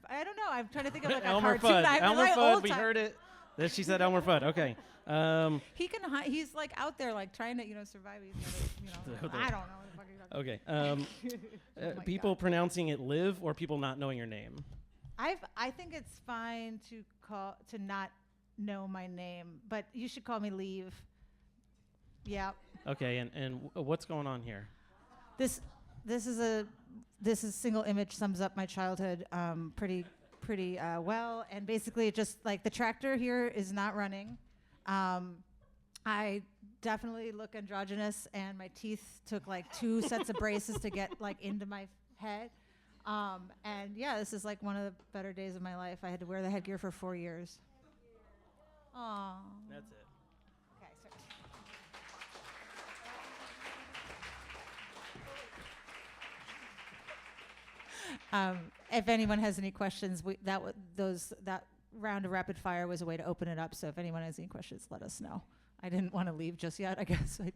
I don't know. I'm trying to think of like Elmer a cartoon. Fudd. Elmer like Fudd. old We time. heard it. She said Elmer Fudd. Okay. He can. He's like out there, like trying to, survive. I don't know what the fuck you're talking Okay. Oh people God. pronouncing it Liv or people not knowing your name? I think it's fine to not know my name, but you should call me Liv. Yeah. Okay. And what's going on here? This is single image sums up my childhood pretty well, and basically it just like the tractor here is not running. I definitely look androgynous, and my teeth took like 2 sets of braces to get like into my head. And yeah, this is like one of the better days of my life. I had to wear the headgear for 4 years. Aww. That's it. Okay, sorry. If anyone has any questions, that round of rapid fire was a way to open it up. So if anyone has any questions, let us know. I didn't want to leave just yet, I guess. Can't see anyone.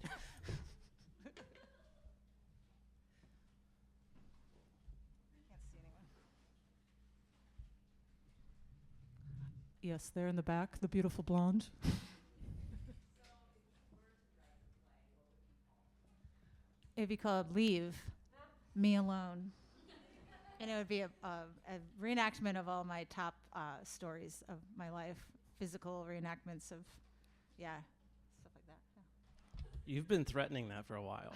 Yes, there in the back, the beautiful blonde. It'd be called Leave Me Alone. And it would be a reenactment of all my top stories of my life, physical reenactments of, stuff like that. Yeah. You've been threatening that for a while.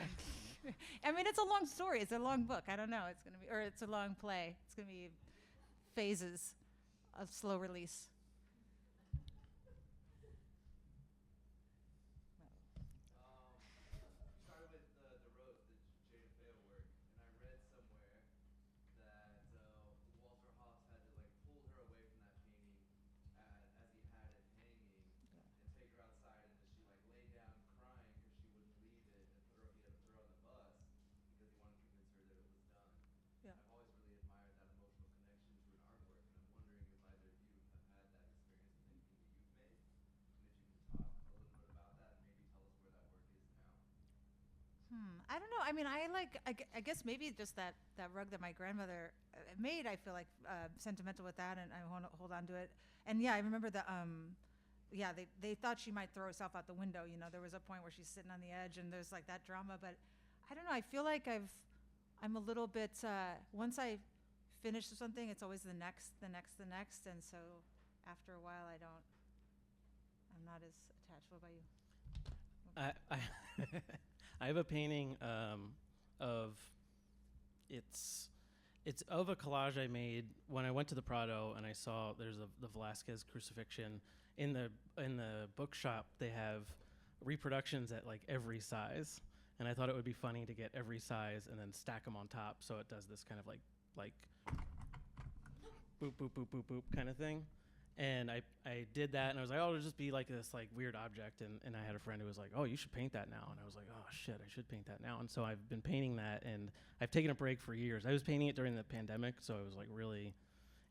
I mean, it's a long story. It's a long book. I don't know. It's going to be, or it's a long play. It's going to be phases of slow release. Started with the Rose, the Jada Feo work, and I read somewhere that Walter Haas had to like pull her away from that painting as he had it hanging, and take her outside, and she like lay down crying because she wouldn't leave it, and he had to put her on the bus because he wanted to convince her that it was done. Yeah. I've always really admired that emotional connection to an artwork, and I'm wondering if either of you have had that experience with anything that you've made, and if you can talk a little bit about that and maybe tell us where that work is now. I don't know. I mean, I guess maybe just that rug that my grandmother made, I feel like sentimental with that, and I want to hold on to it. And yeah, I remember they thought she might throw herself out the window. You know, there was a point where she's sitting on the edge, and there's like that drama. But I don't know. I feel like I'm a little bit, once I finish something, it's always the next. And so after a while, I'm not as attached. What about you? I have a painting of it's of a collage I made when I went to the Prado, and I saw there's the Velázquez crucifixion in the bookshop. They have reproductions at like every size, and I thought it would be funny to get every size and then stack them on top, so it does this kind of like boop boop boop boop boop kind of thing. And I did that, and I was like, oh, it'll just be like this like weird object. And I had a friend who was like, oh, you should paint that now. And I was like, oh, shit, I should paint that now. And so I've been painting that, and I've taken a break for years. I was painting it during the pandemic, so I was like really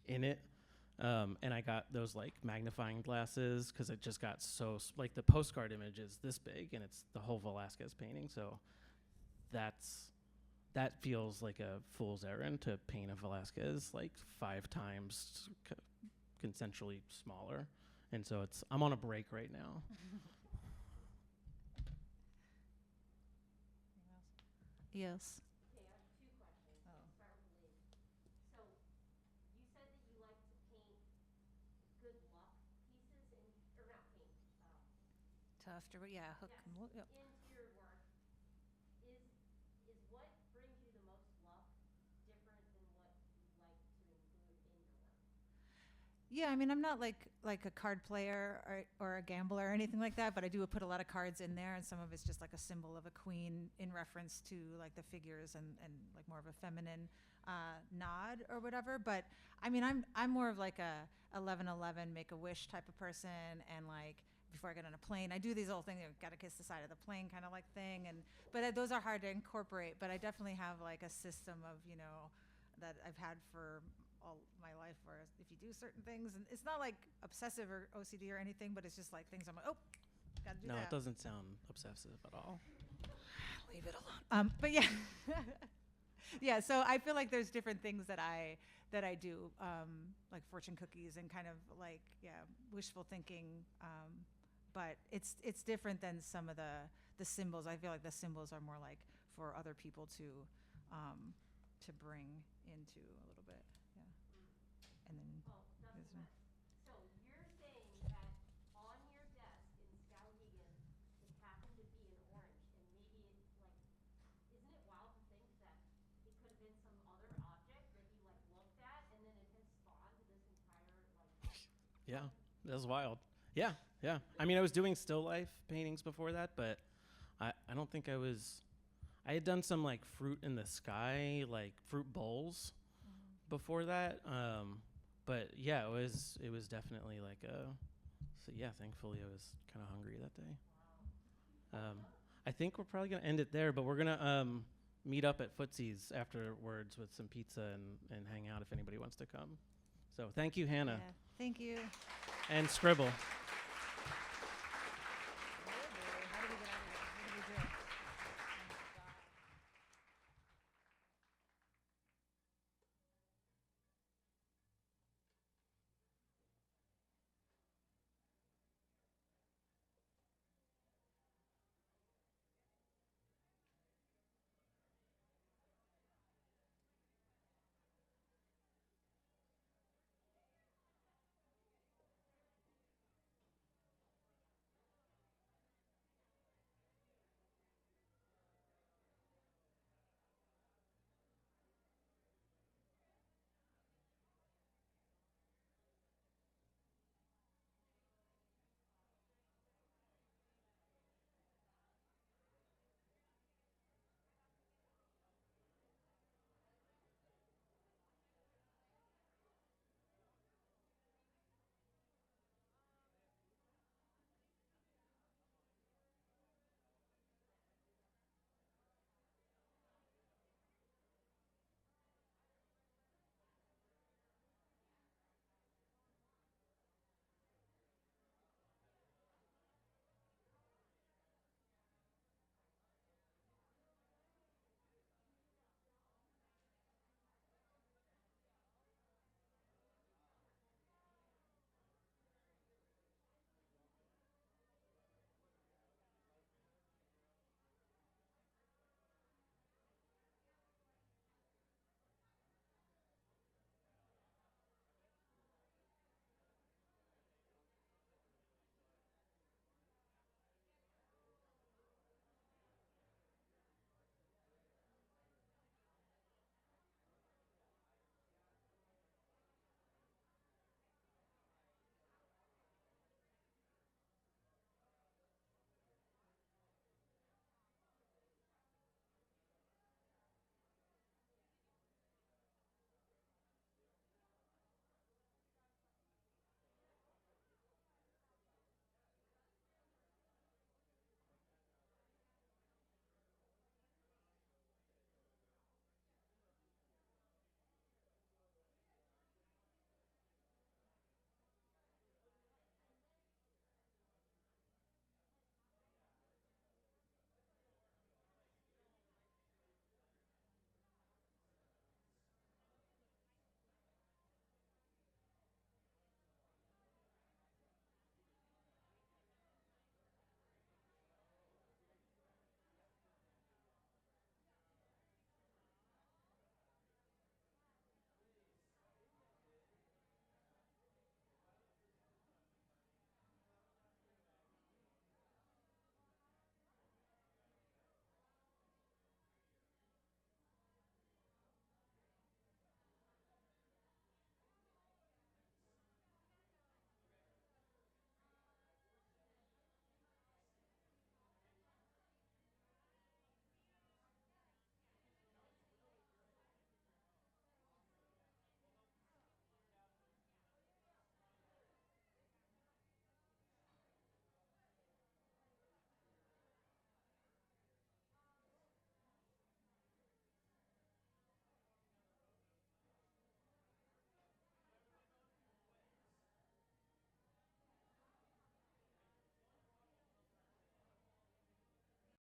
in it. And I got those like magnifying glasses because it just got so, like the postcard image is this big, and it's the whole Velázquez painting. So that feels like a fool's errand to paint a Velázquez like 5 times consensually smaller, and so I'm on a break right now. Yes. Okay, I have 2 questions. Oh. I'll start with Liv. So, you said that you like to paint good luck pieces, or not paint, Tough to, yeah, hook. yes, And look, yep. into your work. Is what brings you the most luck different than what you like to include in your work? Yeah, I mean, I'm not like a card player or a gambler or anything like that, but I do put a lot of cards in there, and some of it's just like a symbol of a queen in reference to like the figures and like more of a feminine nod or whatever. But I mean, I'm more of like a 11:11 make a wish type of person, and like before I get on a plane, I do these little things, gotta kiss the side of the plane kind of like thing, but those are hard to incorporate. But I definitely have like a system of that I've had for all my life, where if you do certain things, and it's not like obsessive or OCD or anything, but it's just like things I'm like, oh, gotta do that. No, it doesn't sound obsessive at all. Leave it alone. But yeah, yeah. So I feel like there's different things that I do, like fortune cookies and kind of like wishful thinking. But it's different than some of the symbols. I feel like the symbols are more like for other people to bring into a little bit. And then Dustin Metz. So you're saying that on your desk in Skowhegan, it happened to be an orange, and maybe it's like, isn't it wild to think that it could have been some other object that you like looked at, and then it has spawned this entire like. Yeah, that was wild. Yeah. I mean, I was doing still life paintings before that, but I don't think I had done some like fruit in the sky, like fruit bowls before that. But yeah, it was definitely like so yeah, thankfully I was kind of hungry that day. I think we're probably gonna end it there, but we're gonna meet up at Footsie's afterwards with some pizza and hang out if anybody wants to come. So thank you, Hannah. yeah, thank you. And Scribble.